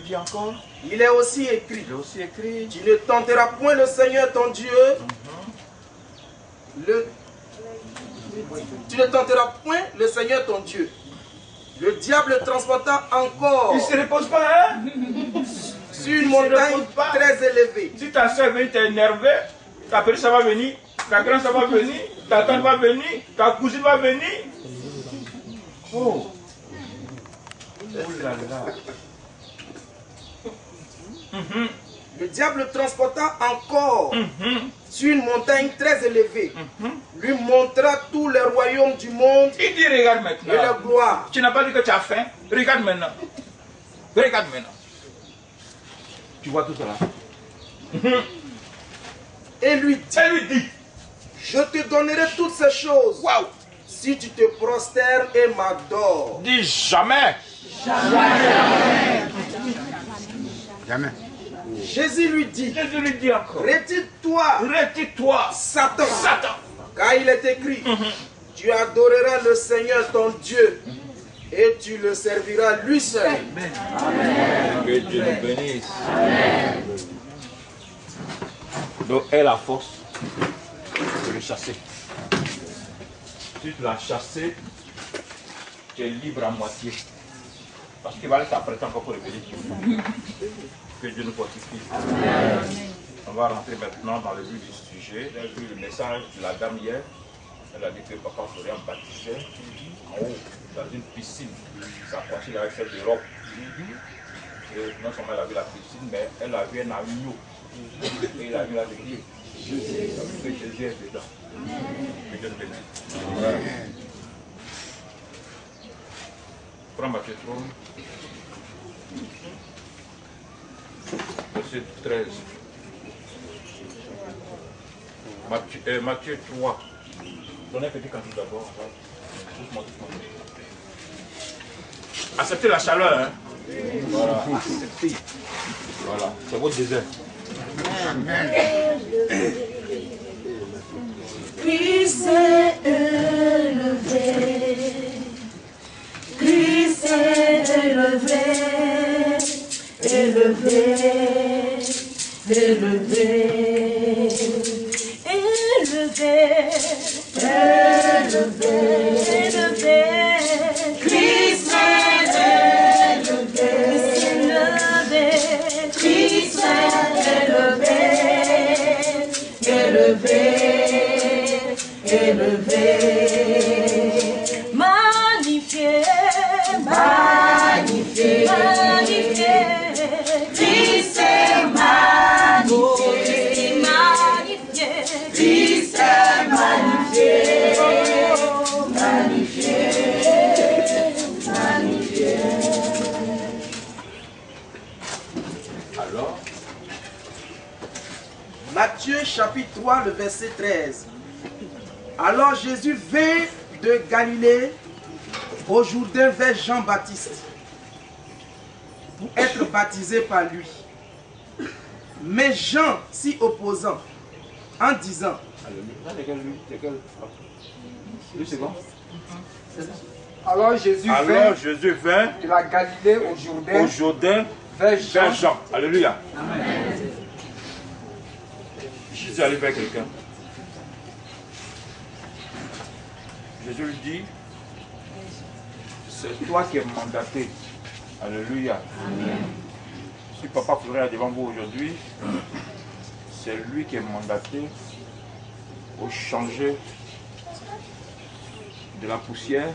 dit encore, il est aussi écrit, tu ne tenteras point le Seigneur ton Dieu. Tu ne tenteras point le Seigneur ton Dieu. Le diable le transporta encore. Il ne se repose pas, hein? Sur une montagne très élevée. Si ta soeur vient t'énerver, ta petite ça va venir, ta grande ça va venir, ta tante va venir, ta cousine va venir. Oh! Oh là là! Le diable le transporta encore sur une montagne très élevée. Lui montra tous les royaumes du monde. Il dit regarde maintenant. Et leur gloire. Tu n'as pas dit que tu as faim. Regarde maintenant. Regarde maintenant. Tu vois tout cela. Et lui dit, je te donnerai toutes ces choses. Si tu te prosternes et m'adores. Dis jamais. Jamais. Jésus lui dit encore, retire-toi, Satan. Car il est écrit, tu adoreras le Seigneur ton Dieu et tu le serviras lui seul. Amen. Que Dieu nous bénisse. Amen. Donc, aie la force de le chasser. Si tu l'as chassé, tu es libre à moitié. Parce qu'il va t'apprêter encore pour révéler. Que Dieu nous fortifie. On va rentrer maintenant dans le vif du sujet. J'ai vu le message de la dame hier. Elle a dit que papa Florian baptisait en haut, dans une piscine. Ça coïncide avec celle de robe. Et non seulement elle a vu la piscine, mais elle a vu un agneau. Et il a vu la vie. Que Jésus est dedans. Que Dieu nous bénisse. Prends Matthieu 3. Verset 13. Matthieu 3. Donnez un petit cantique d'abord. Doucement. Acceptez la chaleur. Hein? Voilà. Acceptez. Voilà. C'est votre désert. Amen. Christ est élevé. Christ est élevé. Élevé, élevé, élevé, élevé, élevé. Christ est élevé, élevé. Christ est élevé, élevé, élevé. Magnifié, magnifié, magnifié. Christ est magnifié, magnifié. Christ est magnifié, magnifié, magnifié. Alors, Matthieu chapitre 3, le verset 13. Alors Jésus vint de Galilée au Jourdain vers Jean-Baptiste pour être baptisé par lui. Mais Jean s'y opposant en disant, alors Jésus vint de la Galilée au Jourdain vers Jean. Alléluia. Jésus allait vers quelqu'un. Jésus lui dit, c'est toi qui es mandaté. Alléluia. Si Papa Florent est devant vous aujourd'hui, c'est lui qui est mandaté pour changer de la poussière.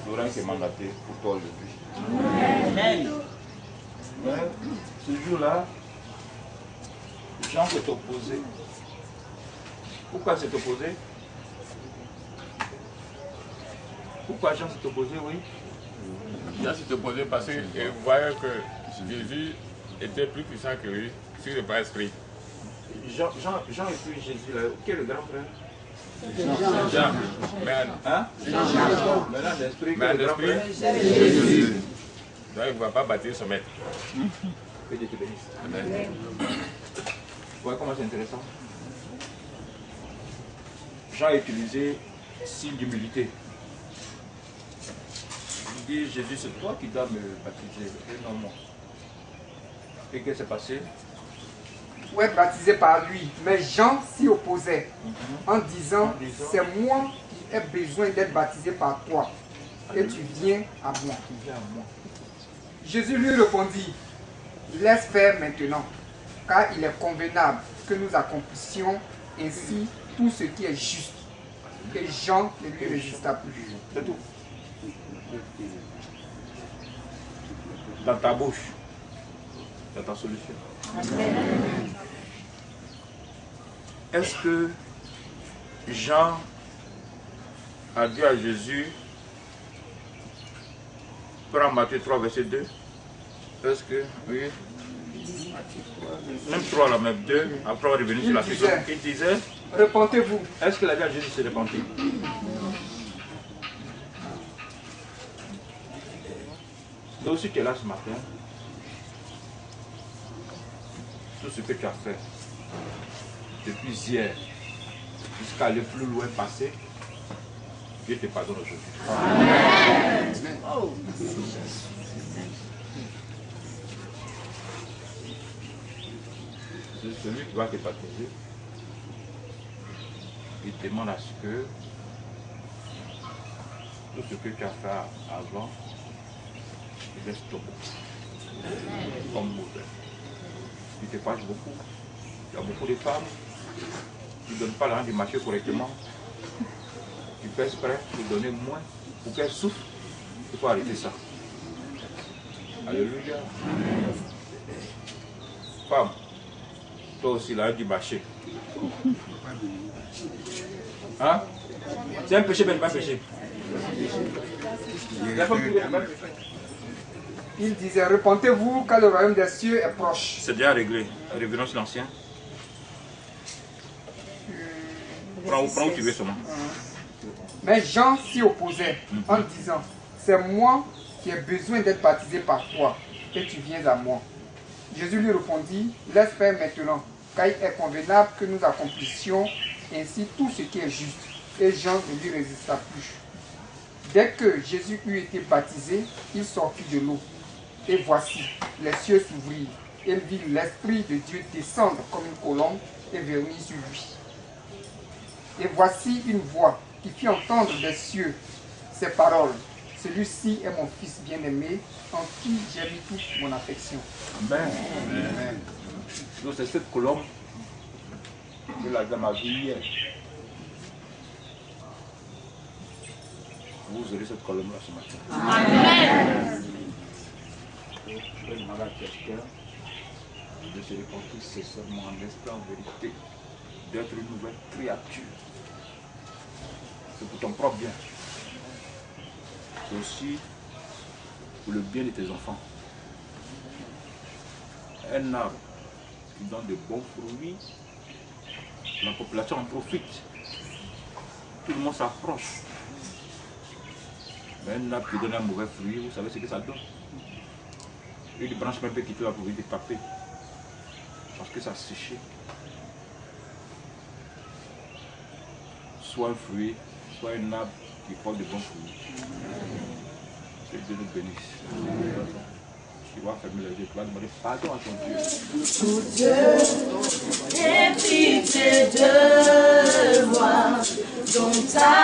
Florent qui est mandaté pour toi aujourd'hui. Amen. Ce jour-là, Jean s'est opposé. Pourquoi s'est opposé? Pourquoi Jean s'est opposé, oui? Jean s'est opposé parce qu'il voyait que Jésus était plus puissant que lui sur le bas esprit. Jean et puis Jésus, là, qui est le grand frère? Jean. Hein? Mais dans l'esprit, Jésus. Donc il ne va pas bâtir son maître. Que Dieu te bénisse. Amen. Vous voyez comment c'est intéressant? Jean a utilisé signe d'humilité. Il dit, Jésus, c'est toi qui dois me baptiser, et non moi. Et qu'est-ce qui s'est passé? Pour être baptisé par lui. Mais Jean s'y opposait en disant, c'est moi qui ai besoin d'être baptisé par toi. Et tu viens à moi. Jésus lui répondit, laisse faire maintenant, car il est convenable que nous accomplissions ainsi tout ce qui est juste. Et Jean ne lui résista plus. C'est tout. Dans ta bouche, dans ta solution. Est-ce que Jean a dit à Jésus, prends Matthieu 3, verset 2, est-ce que, oui, même 3, là, même 2, après on va revenir sur la question, il disait, repentez-vous. Est-ce qu'il a dit à Jésus de se repentir? Donc si tu es là ce matin, tout ce que tu as fait, depuis hier, jusqu'à aller plus loin passé, Dieu te pardonne aujourd'hui. Amen. Oh. C'est celui qui va te baptiser. Il demande à ce que tout ce que tu as fait avant, il laisse tomber. Comme mauvais. Tu te fâches beaucoup. Il y a beaucoup de femmes qui ne donnent pas l'argent du marché correctement. Tu fais exprès de donner moins pour qu'elles souffrent. Il faut arrêter ça. Alléluia. Femme, toi aussi l'argent du marché. Hein? C'est un péché, mais pas un péché. Il disait, repentez-vous car le royaume des cieux est proche. C'est déjà réglé. Revenons sur l'ancien. Prends où tu veux seulement. Mais Jean s'y opposait en disant, c'est moi qui ai besoin d'être baptisé par toi et tu viens à moi. Jésus lui répondit, laisse faire maintenant, car il est convenable que nous accomplissions ainsi tout ce qui est juste. Et Jean ne lui résista plus. Dès que Jésus eut été baptisé, il sortit de l'eau. Et voici, les cieux s'ouvrirent. Il vit l'Esprit de Dieu descendre comme une colombe et venir sur lui. Et voici une voix qui fit entendre des cieux ces paroles. Celui-ci est mon Fils bien-aimé, en qui j'ai mis toute mon affection. Amen. Amen. Donc c'est cette colombe que la dame a vue hier. Vous aurez cette colombe-là ce matin. Amen. Je vais demander à quelqu'un de se repentir sincèrement en esprit, en vérité, d'être une nouvelle créature. C'est pour ton propre bien. C'est aussi pour le bien de tes enfants. Un arbre qui donne de bons fruits, la population en profite. Tout le monde s'approche. Mais un arbre qui donne un mauvais fruit, vous savez ce que ça donne. Une branche même peut quitter la pouvez détaper. Parce que ça a séché. Soit un fruit, soit un arbre qui porte de bons fruits. Que Dieu nous bénisse. Tu vas fermer les yeux, tu vas demander pardon à ton Dieu. Oh Dieu, aie pitié de moi, dans ta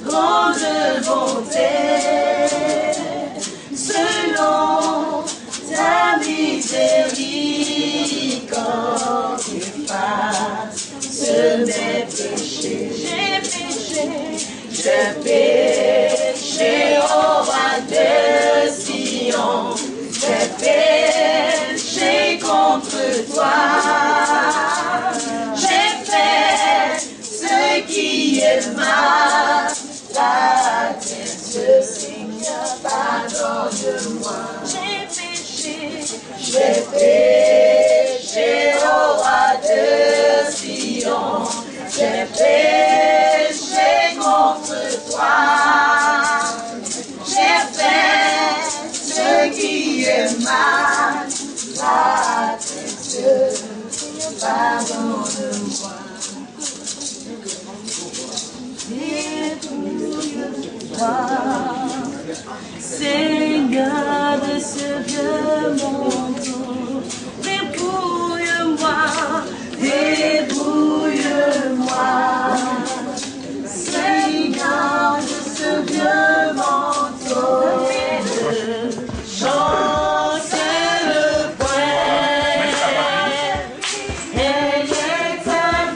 grande bonté, selon ta miséricorde, efface mes péchés. J'ai péché au roi de Sion. J'ai péché contre toi, j'ai fait ce qui est mal, ta tête, Seigneur, pardonne-moi. J'ai péché au roi de Sion, j'ai péché contre toi, j'ai fait ce qui est mal, la tête, pardonne-moi. Dépouille-moi, Seigneur de ce vieux manteau. Dépouille-moi, dépouille-moi, Seigneur de ce vieux manteau. Chante le point.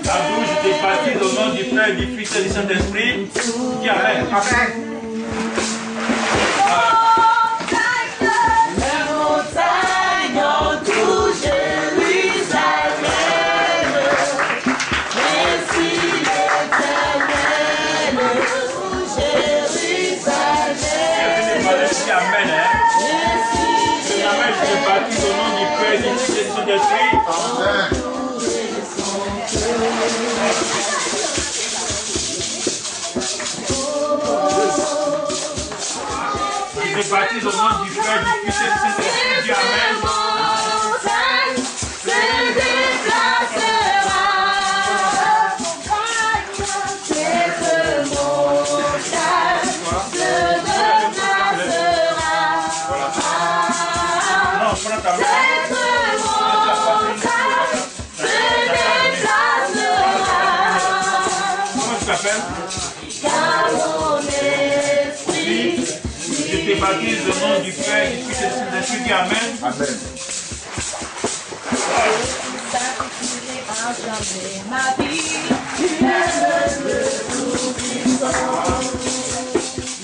La bouche des baptise au nom du Père, du Fils et du Saint-Esprit. Dis Amen. Amen. Baptise au nom du Père, du Fils et du Saint-Esprit. Amen. Je te baptise au nom du Père, du Fils et du Saint-Esprit. Dis Amen. Je te baptise au nom du Père, du Fils et du Saint-Esprit. Dis Amen. Amen. Ma vie, tu es le Tout-Puissant.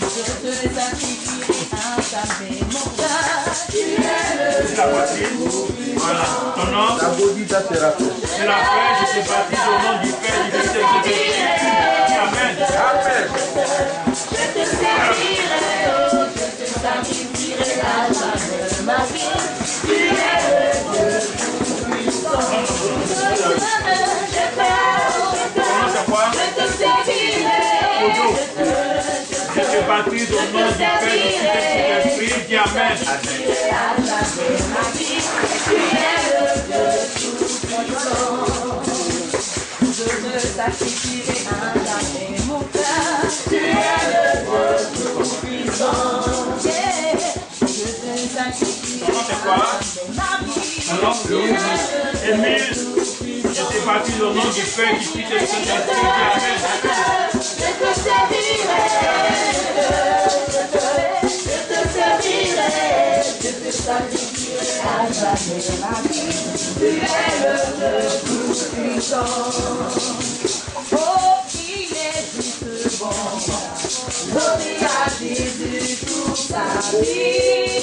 Je te sacrifie à jamais mon cœur. Tu es le Tout-Puissant. Voilà. Ton nom, la Bodhita Thérapie. C'est la paix, je te baptise au nom du Père, du Fils et du Saint-Esprit. Dis Amen. Amen. Je te servirai, oh, je te sacrifierai à jamais ma vie. Tu es le Dieu Tout-Puissant. Je te servirai, je te baptise au nom du Père, du Fils et du Saint-Esprit. Dis Amen. Tu es le Dieu Tout-Puissant. Je te sacrifierai à jamais mon cœur. Tu es le Dieu Tout-Puissant. Je te sacrifierai à jamais ma vie. Alors, Émile, je te baptise au nom du Père, du Fils et du Saint-Esprit. Je te servirai, je te sacrifierai à jamais ma vie. Tu es le Dieu Tout-Puissant. Oh, il est juste bon. Donner à Jésus toute sa vie.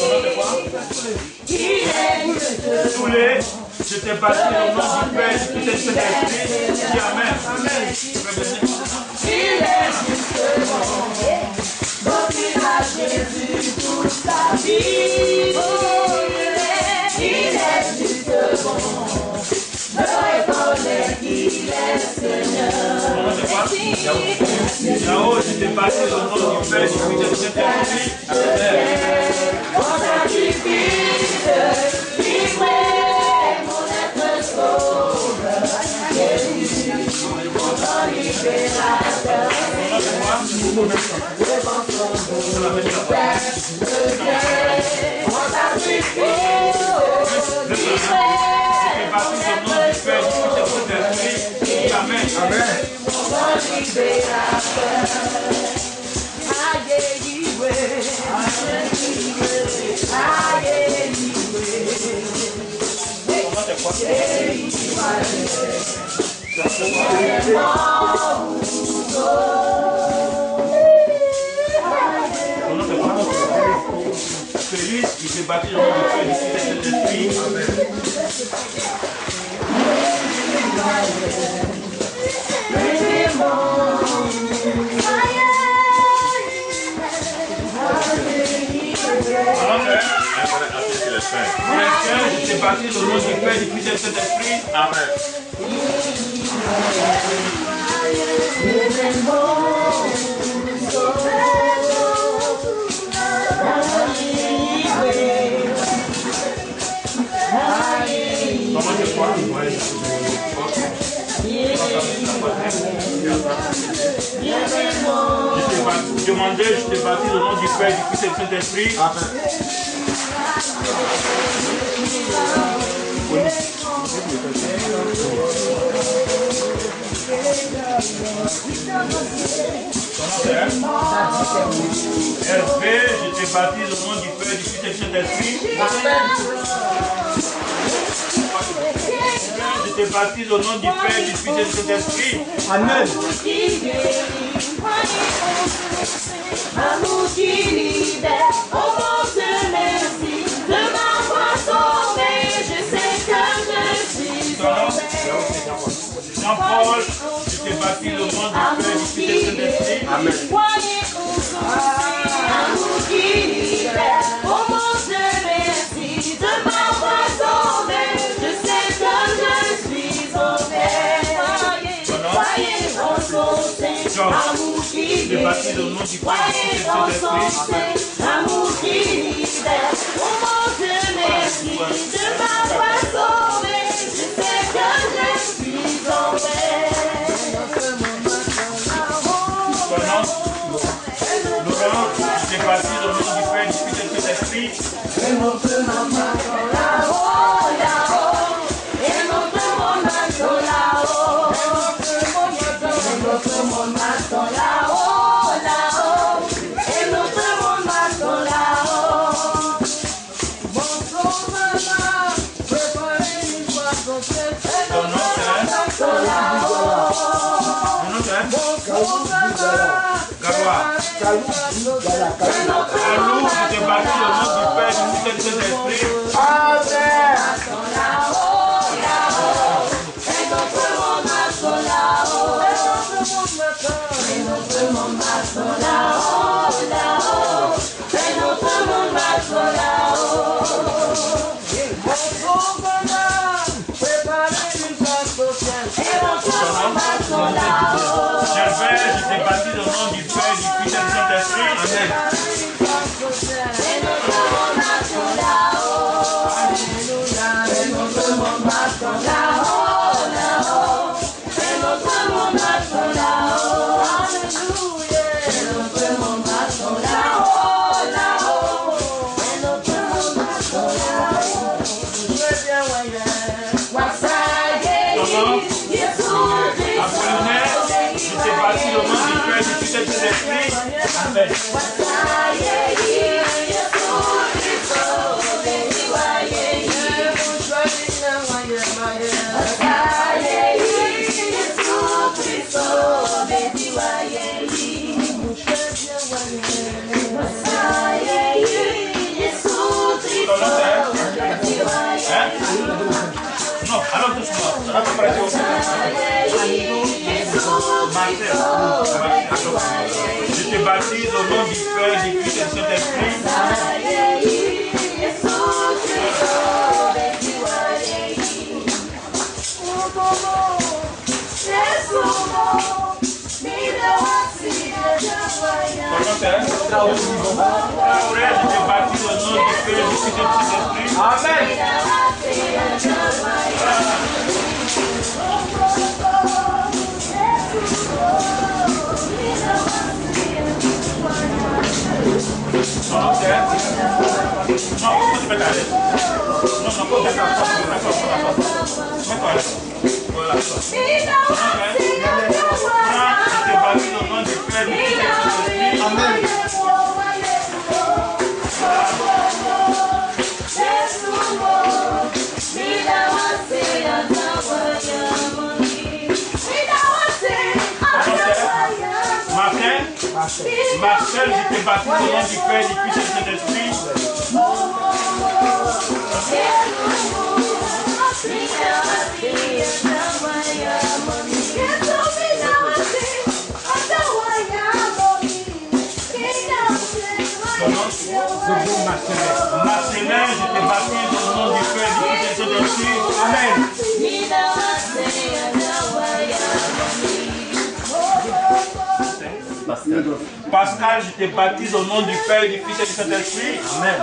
Il est juste bon. Je te baptise au nom du Père, du Fils et du Saint-Esprit. Dis Amen. Amen. Il est juste bon. Donner à Jésus toute sa vie. Il est juste bon. Là-haut, je te baptise au nom du Père, du Fils et du Saint-Esprit. Mon sacrifice, livrez mon être sauveur, Jésus, mon libérateur. Mon sacrifice, Amen. Amen. Félix, qui s'est battu dans le Père du Fils et du Saint-Esprit. Je t'ai baptisé au nom du Père, du Fils et du Saint-Esprit. Amen. Comment je crois? Je demandais, je t'ai baptisé au nom du Père, du Fils et du Saint-Esprit. Amen. Hervé, je te baptise au nom du Père, du Fils et du Saint-Esprit. Je te baptise au nom du Père, du Fils et du Saint-Esprit. Amen. Amour qui libère, oh mon Dieu, merci de m'avoir sauvé. Je sais que je suis sauvé. Jean-Paul, je te baptise au nom du Père, du Fils et du Saint-Esprit. Amen. Amour qui libère, oh mon Dieu, merci de m'avoir sauvé. Je sais que je suis sauvé. Soyez rencontrés, amour qui libère. Soyez rencontrés, amour qui libère. Oh mon Dieu, merci de m'avoir sauvé. Je sais que je suis sauvé. Laurent, je te baptise au nom du Père, du Fils et du Saint-Esprit. Et notre maman là-haut, là-haut. Et notre monde attend là-haut. Et notre monde attend là-haut, là-haut. Et notre monde attend là-haut. Mon sauveur, préparez une fois qu'on fait. Et notre monde attend là-haut. Mon sauveur. Kalou, je te baptise au nom du Père, du Fils et du Saint-Esprit. Amen. Et notre monde attend là-haut. Et notre monde attend là-haut, là-haut. Et notre monde attend là-haut. Mon sauveur, préparez une place sociale. Et notre monde attend là-haut. Gervais, je te baptise au nom du Père, du Fils et du Saint-Esprit. Amen. Et notre monde attend là-haut. Et notre monde attend là-haut, là-haut. Et notre monde attend là-haut. Alléluia. Et notre monde attend là-haut, là-haut. Et notre monde attend là-haut. Je te baptise au nom du Père, du Fils et du Saint-Esprit. Amen. Non, alors doucement. Je te baptise au nom du Père, du Fils et du Saint-Esprit. Yes, Aurel, je te baptise au nom du Père, du Fils et du Saint-Esprit. Amen. Non, tu peux t'arrêter. Non, faut d'accord. Mets-toi là. Voilà. Je te baptise au nom du Père, du Fils et du Saint-Esprit. Amen. Marcel, je te baptise au nom du Père, du Fils et du Saint-Esprit. Marcelin, je te baptise au nom du Père, du Fils et du Saint-Esprit. Amen. Pascal, je te baptise au nom du Père, du Fils et du Saint-Esprit. Amen.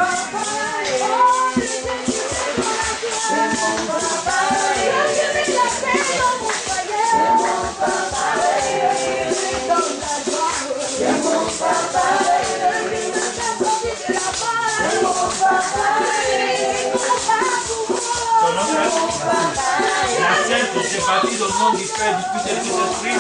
Marcel, je te baptise au nom du Père, du Fils et du Saint-Esprit.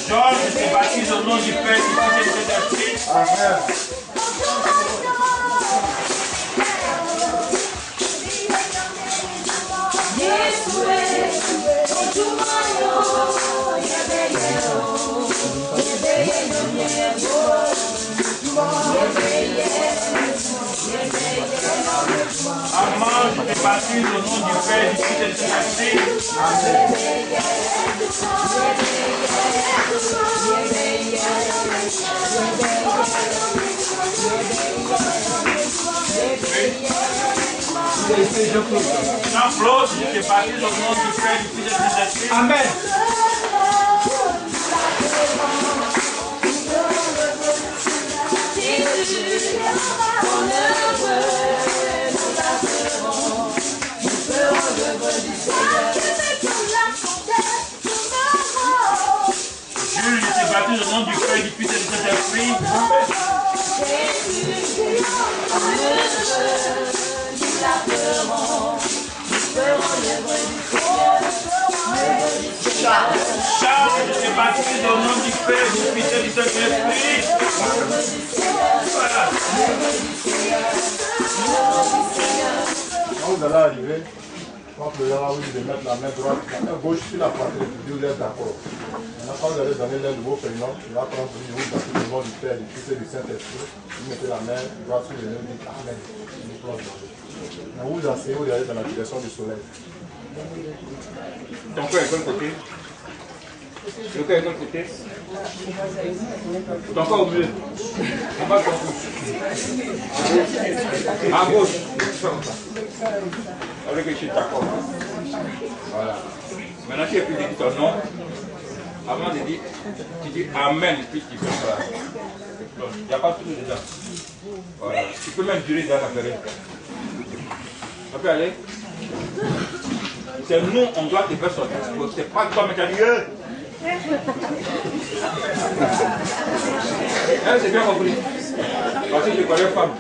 Georges, je te baptise au nom du Père, du Fils et du Saint-Esprit. Amen. Amand, je te baptise au nom du Père, du Fils et du Saint-Esprit. Jean-Claude, je te baptise au nom du Père, du Fils et du Saint-Esprit. Amen. Jules, je te baptise au nom du Père, du Fils et du Saint-Esprit. Charles, je te baptise au nom du Père, du Fils et du Saint-Esprit. Voilà. Quand vous allez arriver, quand le gars va vous dire de mettre la main droite, la main gauche sur la poitrine, vous êtes d'accord. Maintenant, quand vous allez donner l'un de vos prénoms, il va prendre vous baptiser au nom du Père, du Fils et du Saint-Esprit. Vous mettez la main droite sur le nez, vous dites Amen. Vous vous asseyez, vous allez dans la direction du soleil. Ton cœur est de quel côté? Le cœur est de quel côté? Ton corps au milieu. En bas de ton cou. À gauche. Avec le chien d'accord. Voilà. Maintenant, tu es plus dit ton nom. Avant de dire, tu dis Amen, puis tu fais ça. Il n'y a pas tout dedans. Voilà. Tu peux même durer dans la période. Ça peut aller? C'est nous, on doit te faire sortir. C'est pas toi, mais tu as dit. C'est bien compris. Parce que je connais femme.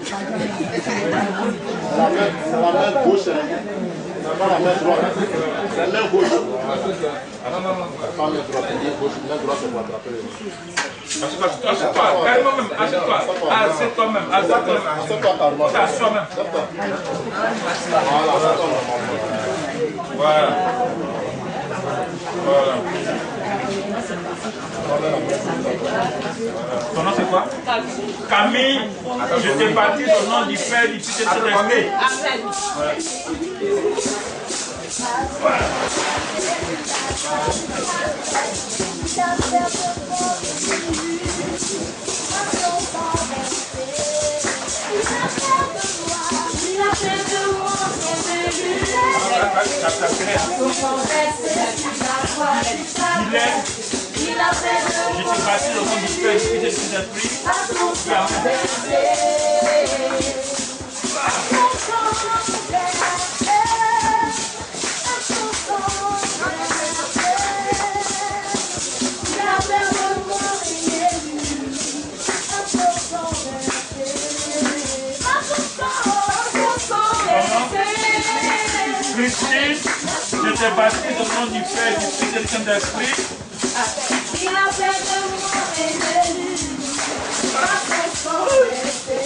La main gauche, c'est pas la main droite. C'est la main gauche. Non. La main droite, c'est pour attraper les mains. Assieds-toi, calme-même, assieds-toi. Assieds-toi même, assieds-toi même. Voilà. Voilà. Ton nom c'est quoi? Camille. Je te baptise au nom du Père, du Fils et du Saint-Esprit. Voilà. J'étais bâti au nom du Père, du Fils et du Saint-Esprit. Christine, j'étais baptisé au nom du Père, du Fils et du Saint-Esprit. Il a fait de moi élu, par son sang versé,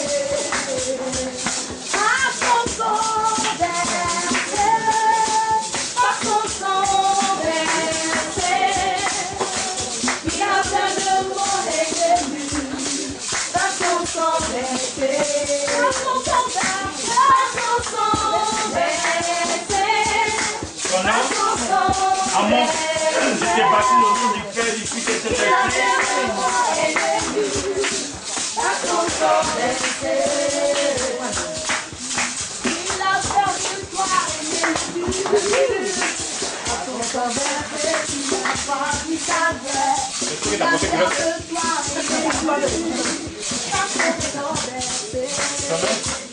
par son sang versé, par son sang versé. Il a fait de moi élu, par son sang versé, par son sang versé, par son sang versé. Amen. J'étais bâti au nom du Père, du Fils et du Saint-Esprit. Il a peur de toi et il n'a pas dit sa vraie. Il a peur de toi et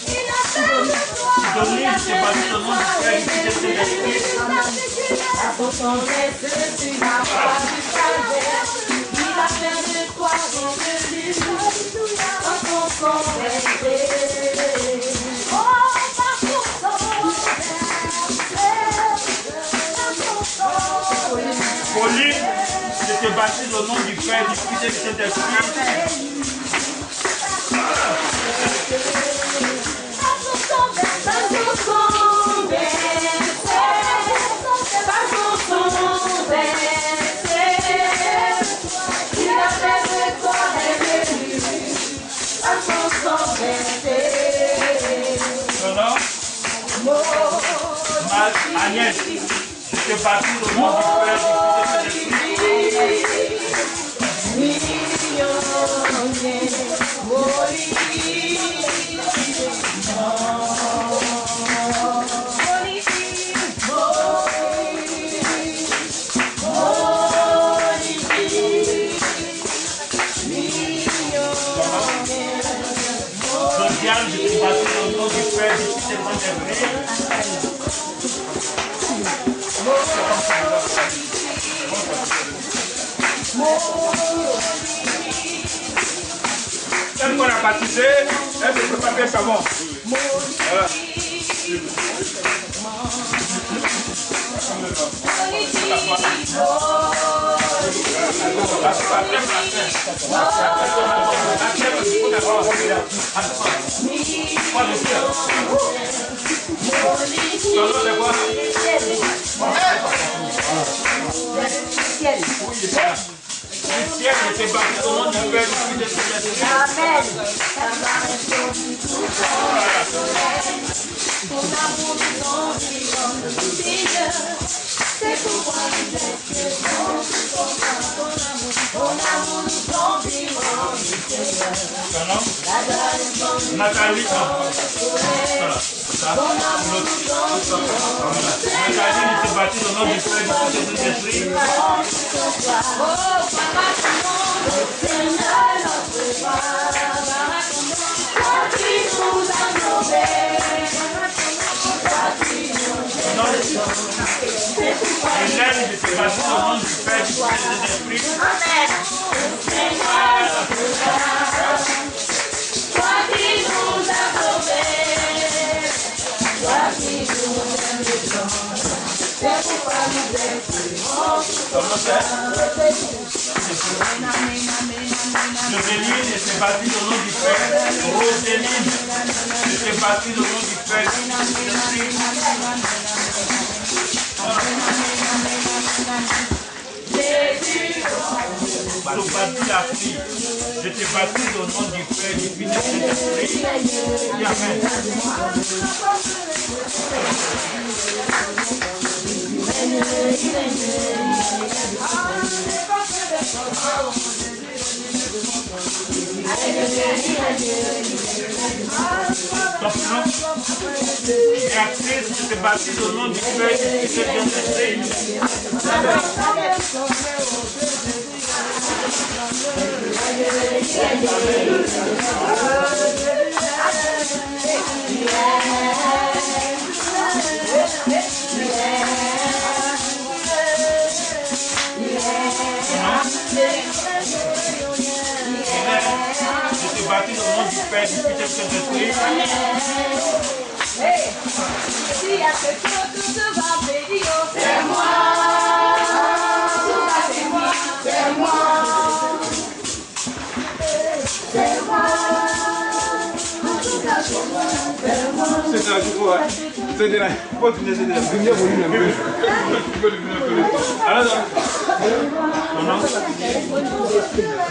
il a peur de toi. J'étais bâti au nom du Père, du Fils et du Saint-Esprit. Pour son reste, tu n'as pas du savoir. Il a fait de toi ton élu, par son sang versé. Oh, par son sang versé, par son sang versé. Pauline, j'étais bâti au nom du Père, du Fils et du Saint-Esprit. Par son sang versé, par son sang versé. Agnès, je te bâtis au nom du Père, du Fils et du Josiane, je te bâtis au nom du Père, du Fils et du Saint-Esprit. Celle qu'on a baptisée, elle ne peut pas faire savon. Voilà. Ciel était bâti au nom du Père, du Fils et du Saint-Esprit. Amen. Ton amour nous environne de Seigneur. C'est pourquoi nous espérons. Ton amour nous environne de Seigneur. Nathalie, Nathalie était bâtie au nom du Père, du Fils et du Saint-Esprit. Hélène, je te bâtis au nom du Père, du Fils et du Saint-Esprit. Amen. Toi qui nous as sauvés, toi qui nous aimes de temps, c'est pourquoi nous espérons. Joséline, je te bâtis au nom du Père. Roséline, je te bâtis au nom du Père, du Fils et du Saint-Esprit. Sophie la fille, je te baptise au nom du Père, du Fils et du Saint-Esprit. Amen. Ton prénom? Béatrice, je te baptise au nom du Père et du Fils et du Saint-Esprit. Je te baptise au nom du Père, du Fils et du Saint-Esprit. Si à ce que tout va bénir, c'est moi. C'est moi. C'est moi. C'est moi. C'est là, je vois. C'est là. Faut que tu c'est là. Viens volume un peu. Alors, ton nom?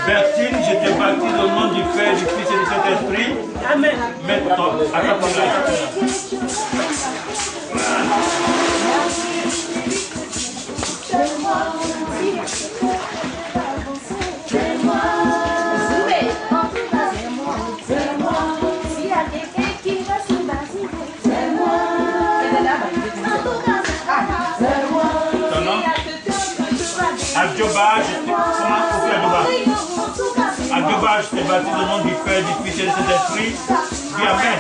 Bertine, je te baptise au nom du Père, du Fils et du Saint-Esprit. Amen. Mets-toi à ta place. Adjoba, je te baptise au nom du Père, du Fils et du Saint-Esprit. Dis Amen.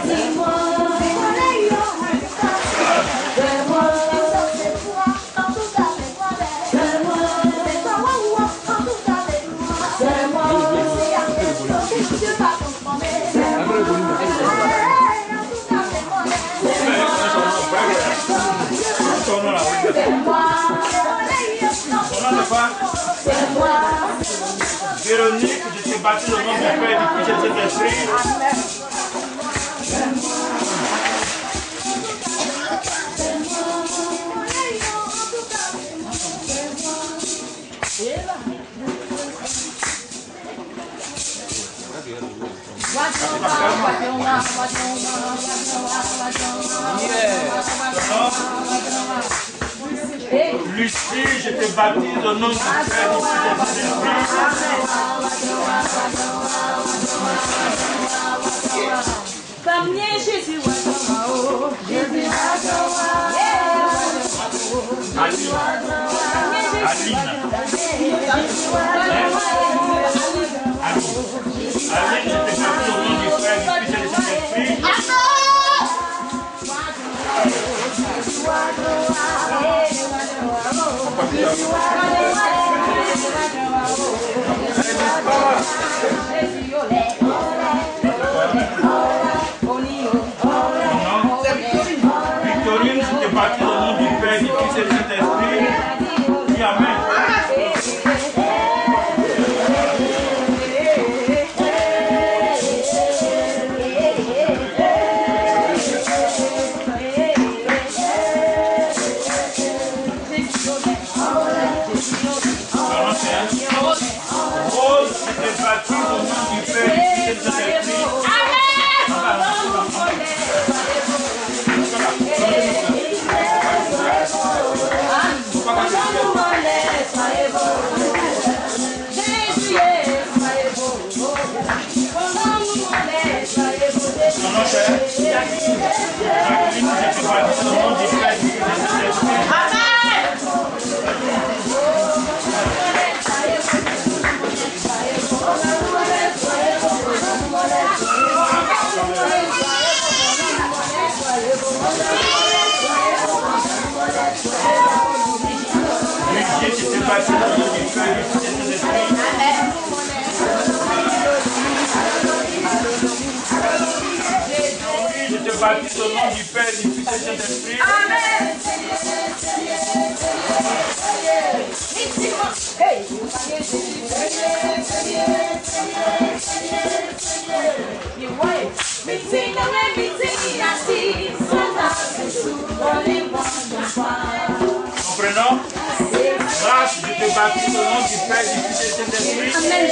Véronique, je te baptise au nom du Père, du Fils et du Saint-Esprit. Lucie, je te baptise au nom du Père, du Fils et du Saint-Esprit. Famille Jésus, Aline, je te baptise au nom du Père, du Fils et du Saint-Esprit. Victorine, je te baptise au nom du Père, du Fils et du Saint-Esprit. Dis Amen. Rose, je te baptise au nom du Père, du Fils et du Saint-Esprit. Je te baptise au nom du Père, du Fils et du Saint-Esprit. Amen. Comprenons? Grâce, je te baptise au nom du Père, du Fils et du Saint-Esprit. Amen.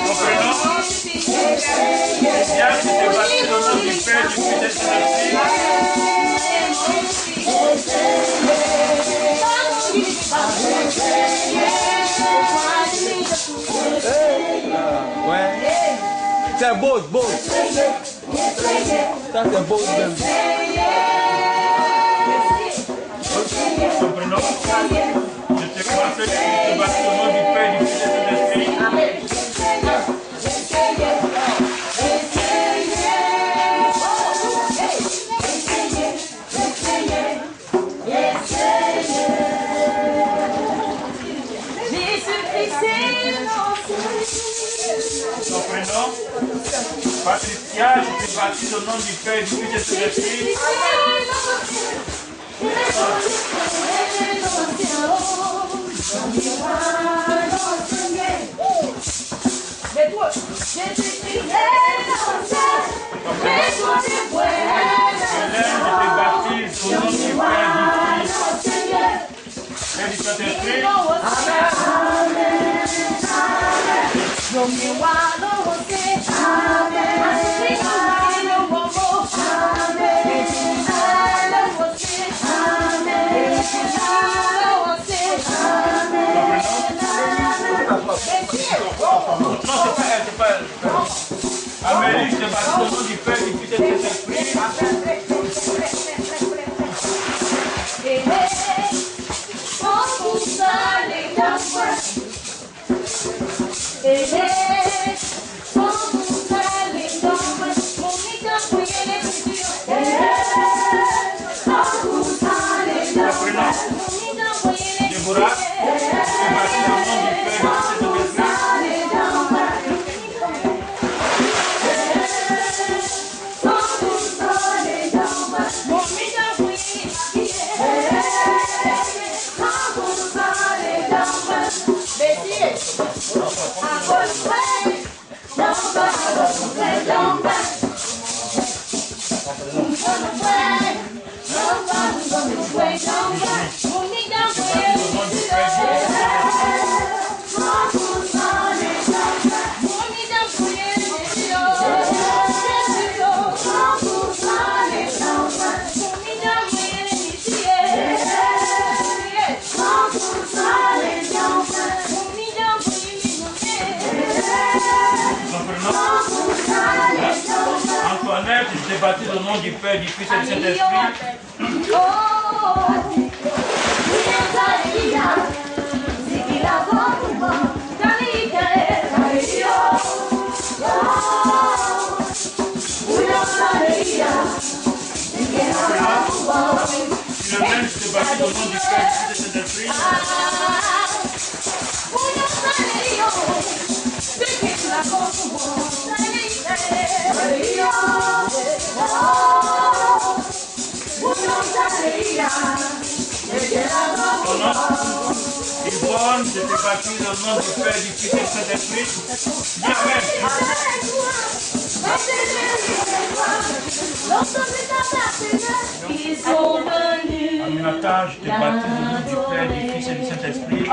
Comprenons? c'est beau, beau. Ça c'est beau même. Son prénom, je te conseille de te battre au nom du Père, du Fils et de l'Esprit. Son prénom, Patricia, je te baptise au nom du Père, du Fils et de l'Esprit. Amélie, je te baptise au nom du Père, du Fils et de l'Esprit. Déborah, je te baptise au nom du Père, du Fils et de l'Esprit. Antoinette, je te baptise au nom du Père, du Fils et du Saint-Esprit. Je te baptise au nom du Père, du Fils et du Saint-Esprit. Yvonne, je te baptise au nom du Père, du Fils et du Saint-Esprit. Dis Amen. Aminata, je te baptise au nom du Père, du Fils et du Saint-Esprit.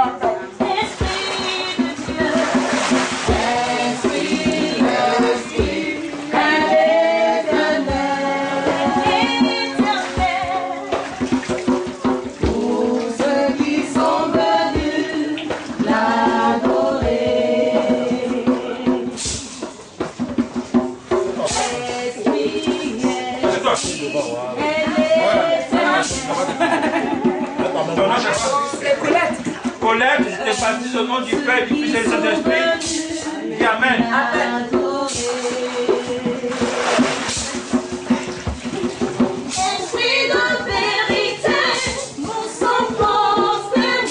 Colette, je te baptise au nom du Père, du Fils et du Saint-Esprit. Dis Amen. Amen. Esprit de vérité, nous sommes consternés.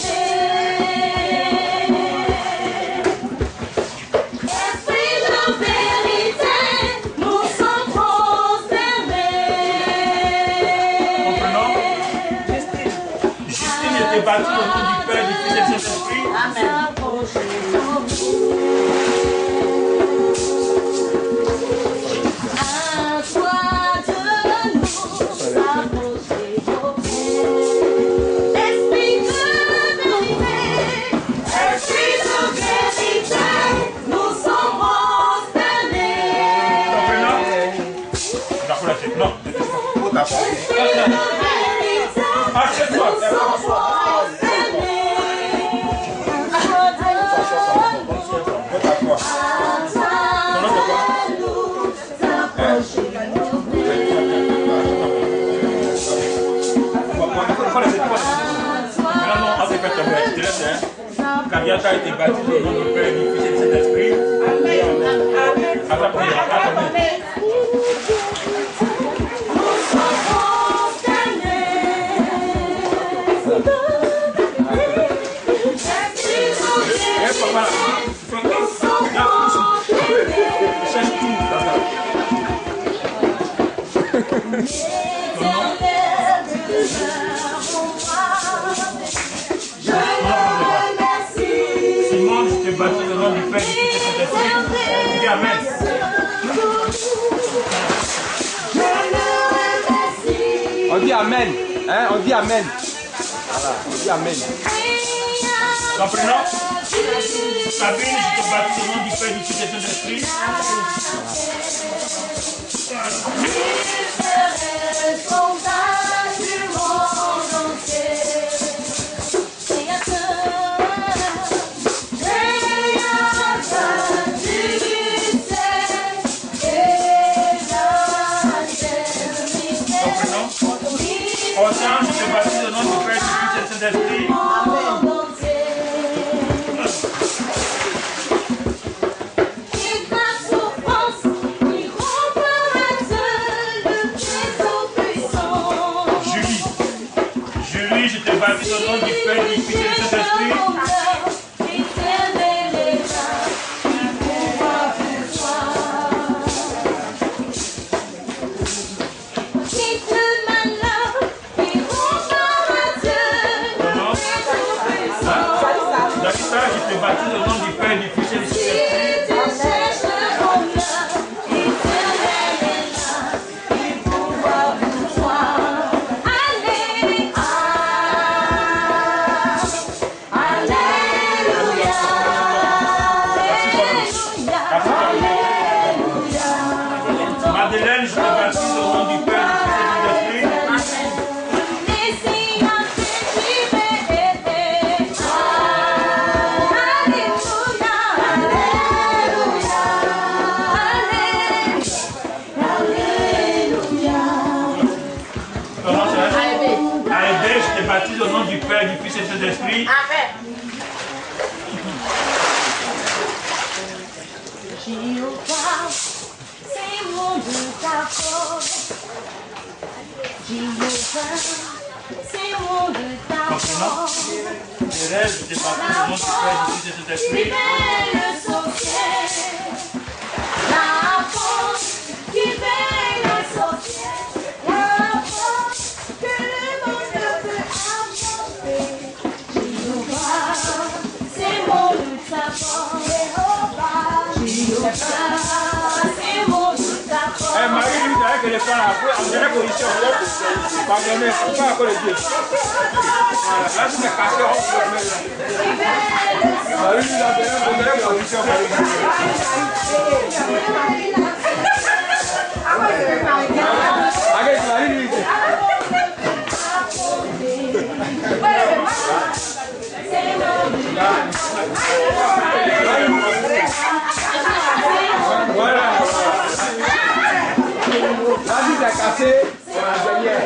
Esprit de vérité, nous sommes consternés. Justine, je te baptise au nom du Père, du Fils et du Saint-Esprit. Amen. Assieds-toi. répète ton mot, je te laisse. Kariata a été baptisé au nom du Père, du Fils et du Saint-Esprit. Attends, Simon, je te baptise au nom du Père, du Fils et du Saint-Esprit. Dis Amen. On dit Amen. Hein? On dit Amen. Voilà, on dit Amen. Ton prénom? Sabine, je te baptise au nom du Père, du Fils et du Saint-Esprit. Conscience, je te baptise au nom du Père, du Fils et du Saint-Esprit. Julie, je te baptise au nom du Père, du Fils et du Saint-Esprit. Je te baptise au nom du Père, du Fils et du Saint-Esprit. Madeleine, je te baptise au nom du Père, du Fils et du Saint-Esprit. Je te baptise au nom du Père, du Fils et du Saint-Esprit. Amen. Jéhovah, c'est mon de ta force. Jéhovah, c'est mon de ta force. Thérèse, je te baptise au nom du Père, du Fils et du Saint-Esprit. Le sorcier, la force qui veille le sorcier, la force que le monde peut apporter. Jéhovah, c'est mon de ta force. Jéhovah, c'est mon de ta force. Marie, lui, que les femmes après, en dernière position. Pardonnez, pas encore les dieux. Voilà, là, tu m'as cassé, on peut le mettre là. Marie, lui, en dernière position. Allez, Marie, lui, voilà. La vie est cassée, c'est la dernière.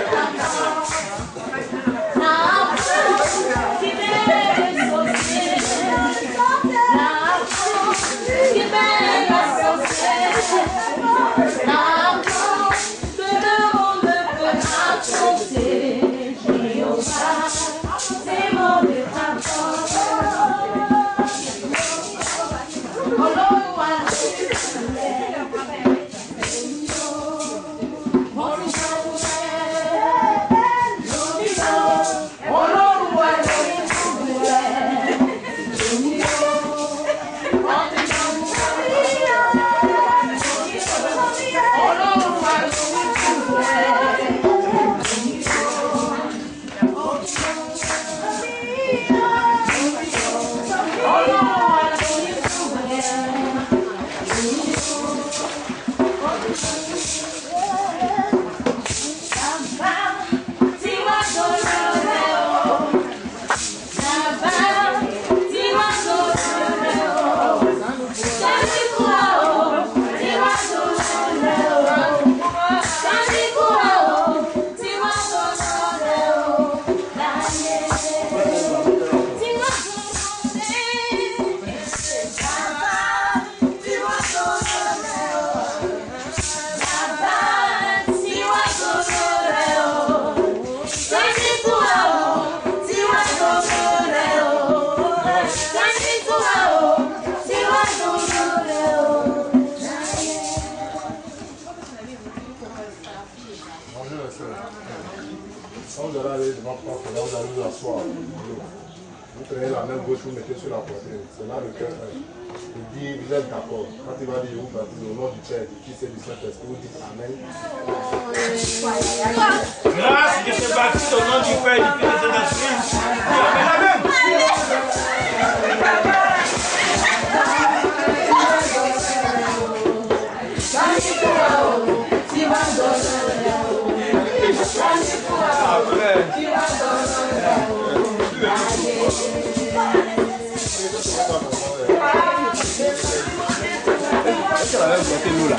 maintenant propre, là vous allez vous asseoir. Vous prenez la main gauche, vous mettez sur la poitrine. C'est là le cœur. Il dit, vous êtes d'accord. Quand il va dire, vous baptisez au nom du Père, du Fils et du Saint-Esprit, vous dites Amen. Grâce, je te baptise au nom du Père, du Fils et du Saint-Esprit. Amen, amen. Battez-nous là.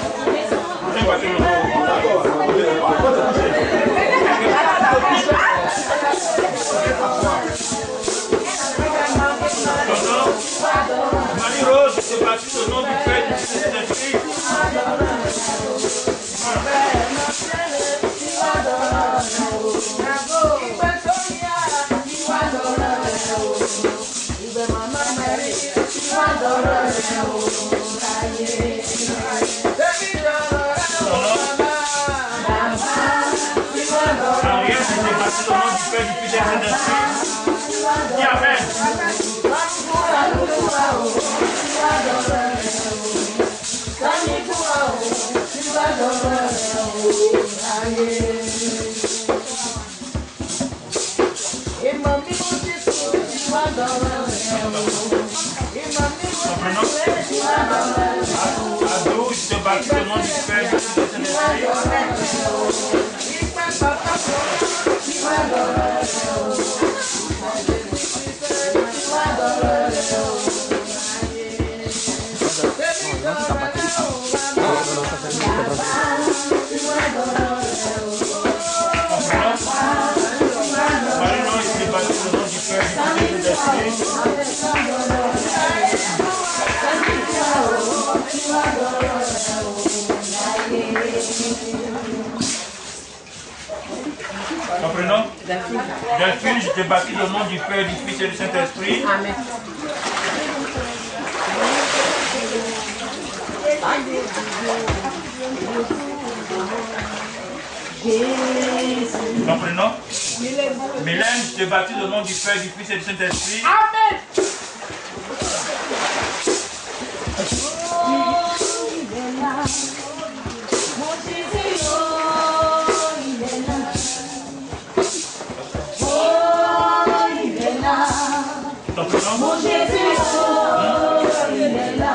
Marie-Rose, je te baptise au nom du Père, du Fils et du Saint-Esprit. Comprenons? Delphine, je te baptise au nom du Père, du Fils et du Saint-Esprit. Amen. Comprenons? Mylène, je te baptise au nom du Père, du Fils et du Saint-Esprit. Amen.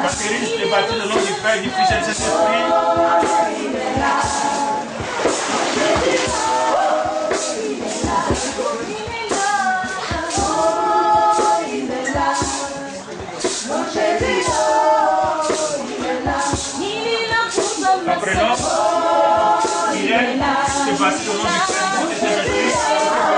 Catherine, je te baptise au nom du Père, du Fils et du Saint-Esprit. Comprenons? Irène, je te baptise au nom du Père, du Fils et du Saint-Esprit.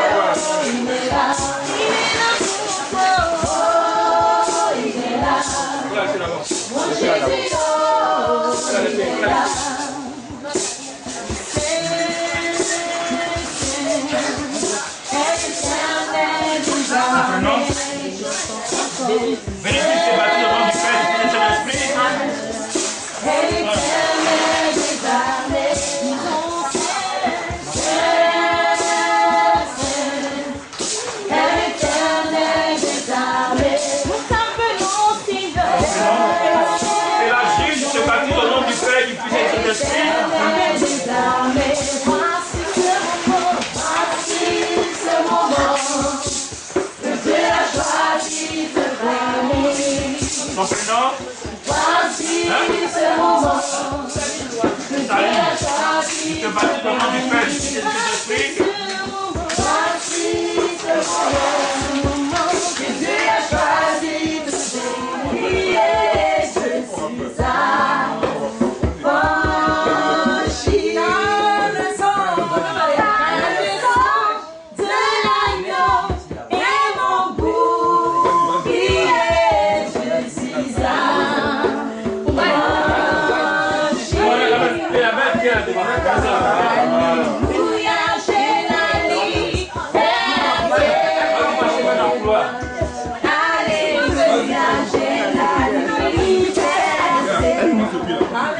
Comprenons? Voici ce moment. Je te baptise au nom du Père, du Fils et du Saint-Esprit. Voici ce moment. Jésus a choisi de prier. Je suis affranchi dans le sang de l'agneau et mon bouclier.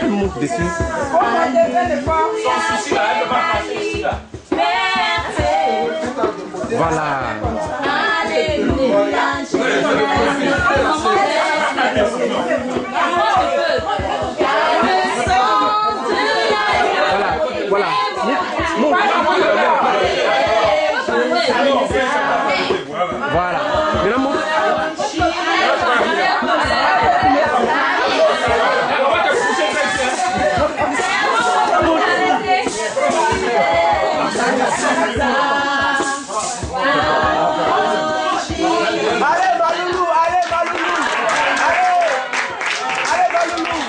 Elle monte dessus. Sans souci là, elle ne va pas passer ici là. Voilà. Alléluia, Voilà. Voilà. Maintenant, Allez, Baloulou, allez, Baloulou. Allez, Baloulou.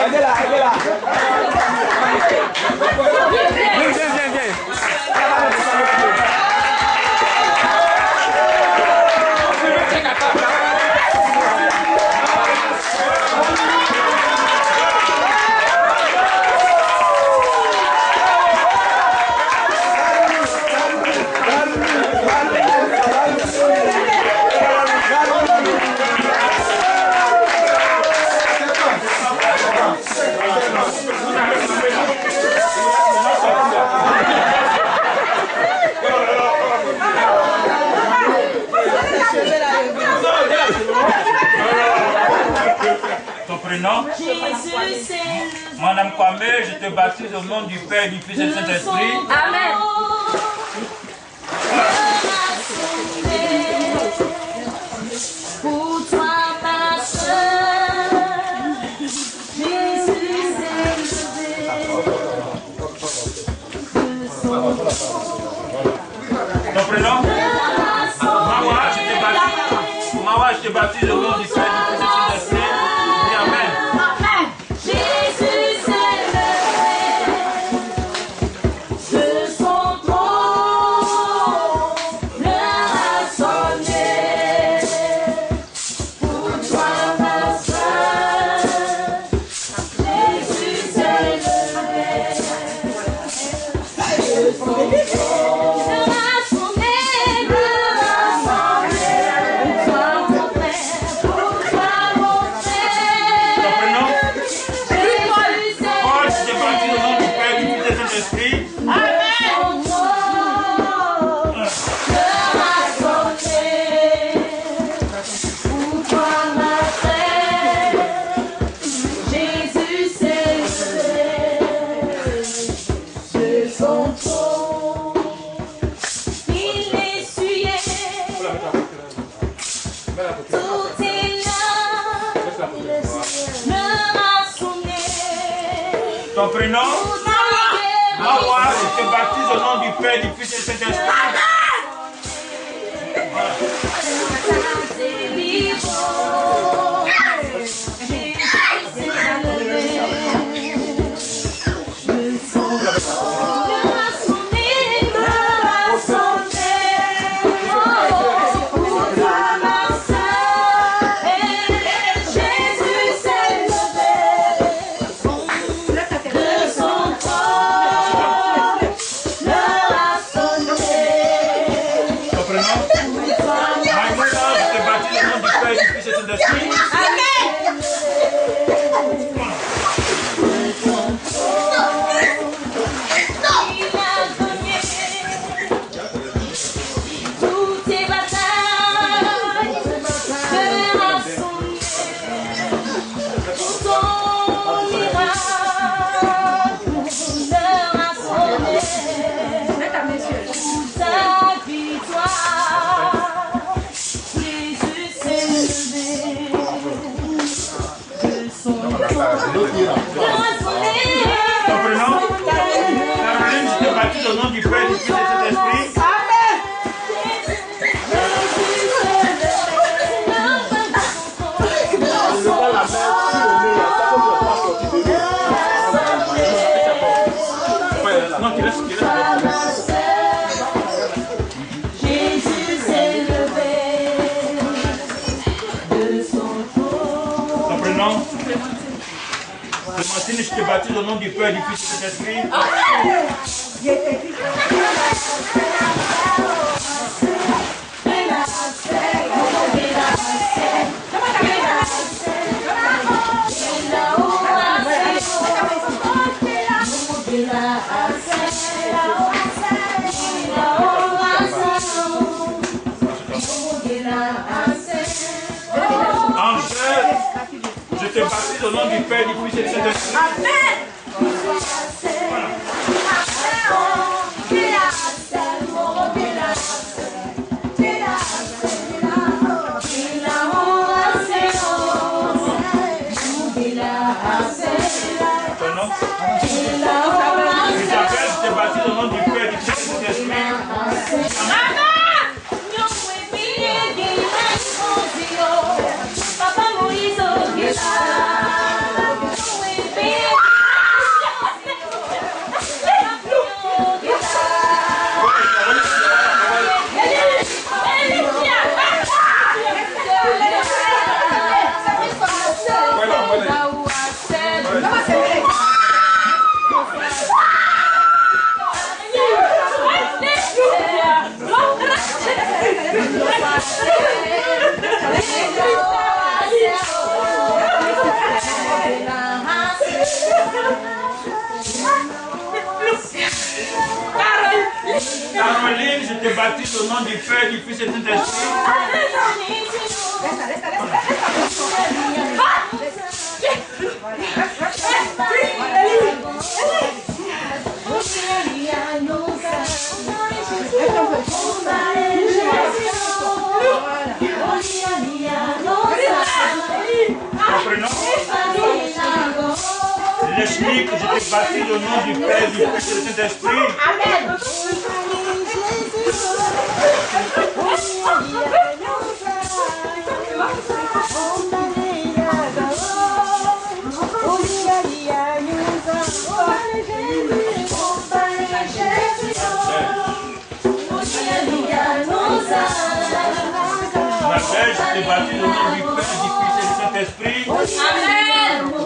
Allez là, allez là. Viens. Ton prénom? Madame Kwame, je te baptise au nom du Père, du Fils et du Saint-Esprit. Amen. Pour toi, ma soeur, Jésus s'est levé. Ton prénom? Mawa, je te baptise au nom du Père, du Fils et du Saint-Esprit. Et Amen. Jésus s'est levé de son trône, l'heure a sonné. Pour toi, ma soeur, Jésus s'est levé de son trône, l'heure a sonné, l'heure a sonné. Pour toi, mon frère, pour toi, mon frère. Ton prénom? Paul, je te baptise au nom du Père, du Fils et du Saint-Esprit. Ton prénom? Mawa, je te baptise au nom du Père, du Fils et du Saint-Esprit. Ton prénom? Caroline, je te baptise au nom du Père, du Fils et du Saint-Esprit. Non, tu laisses. Jésus s'est levé de son trône. Ton prénom? Clémentine, je te baptise au nom du Père, du Fils et du Saint-Esprit. Angèle, je te baptise au nom du Père, du Fils et du Saint-Esprit. Amen. Isabelle, je te baptise au nom du Père, du Fils et du Saint-Esprit. Caroline, je te baptise au nom du Père, du Fils et du Saint-Esprit. L'esprit que je te baptise au nom du Père, du Fils et du Saint-Esprit. Amen. Ma belle, je te baptise au nom du Père, du Fils et du Saint-Esprit. Amen.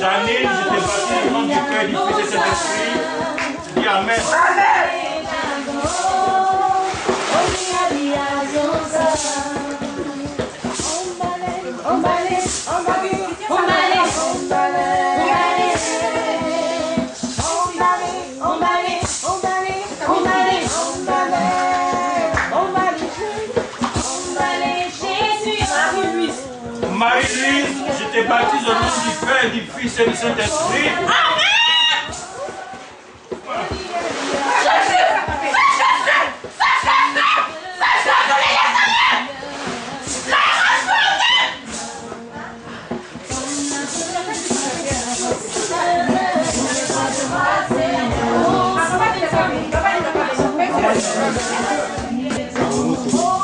Janine, je te baptise au nom du Père, du Fils et du Saint-Esprit. Dis Amen. Marie-Louise, je te baptise au nom du Père, du Fils et du Saint-Esprit. Amen. Oh,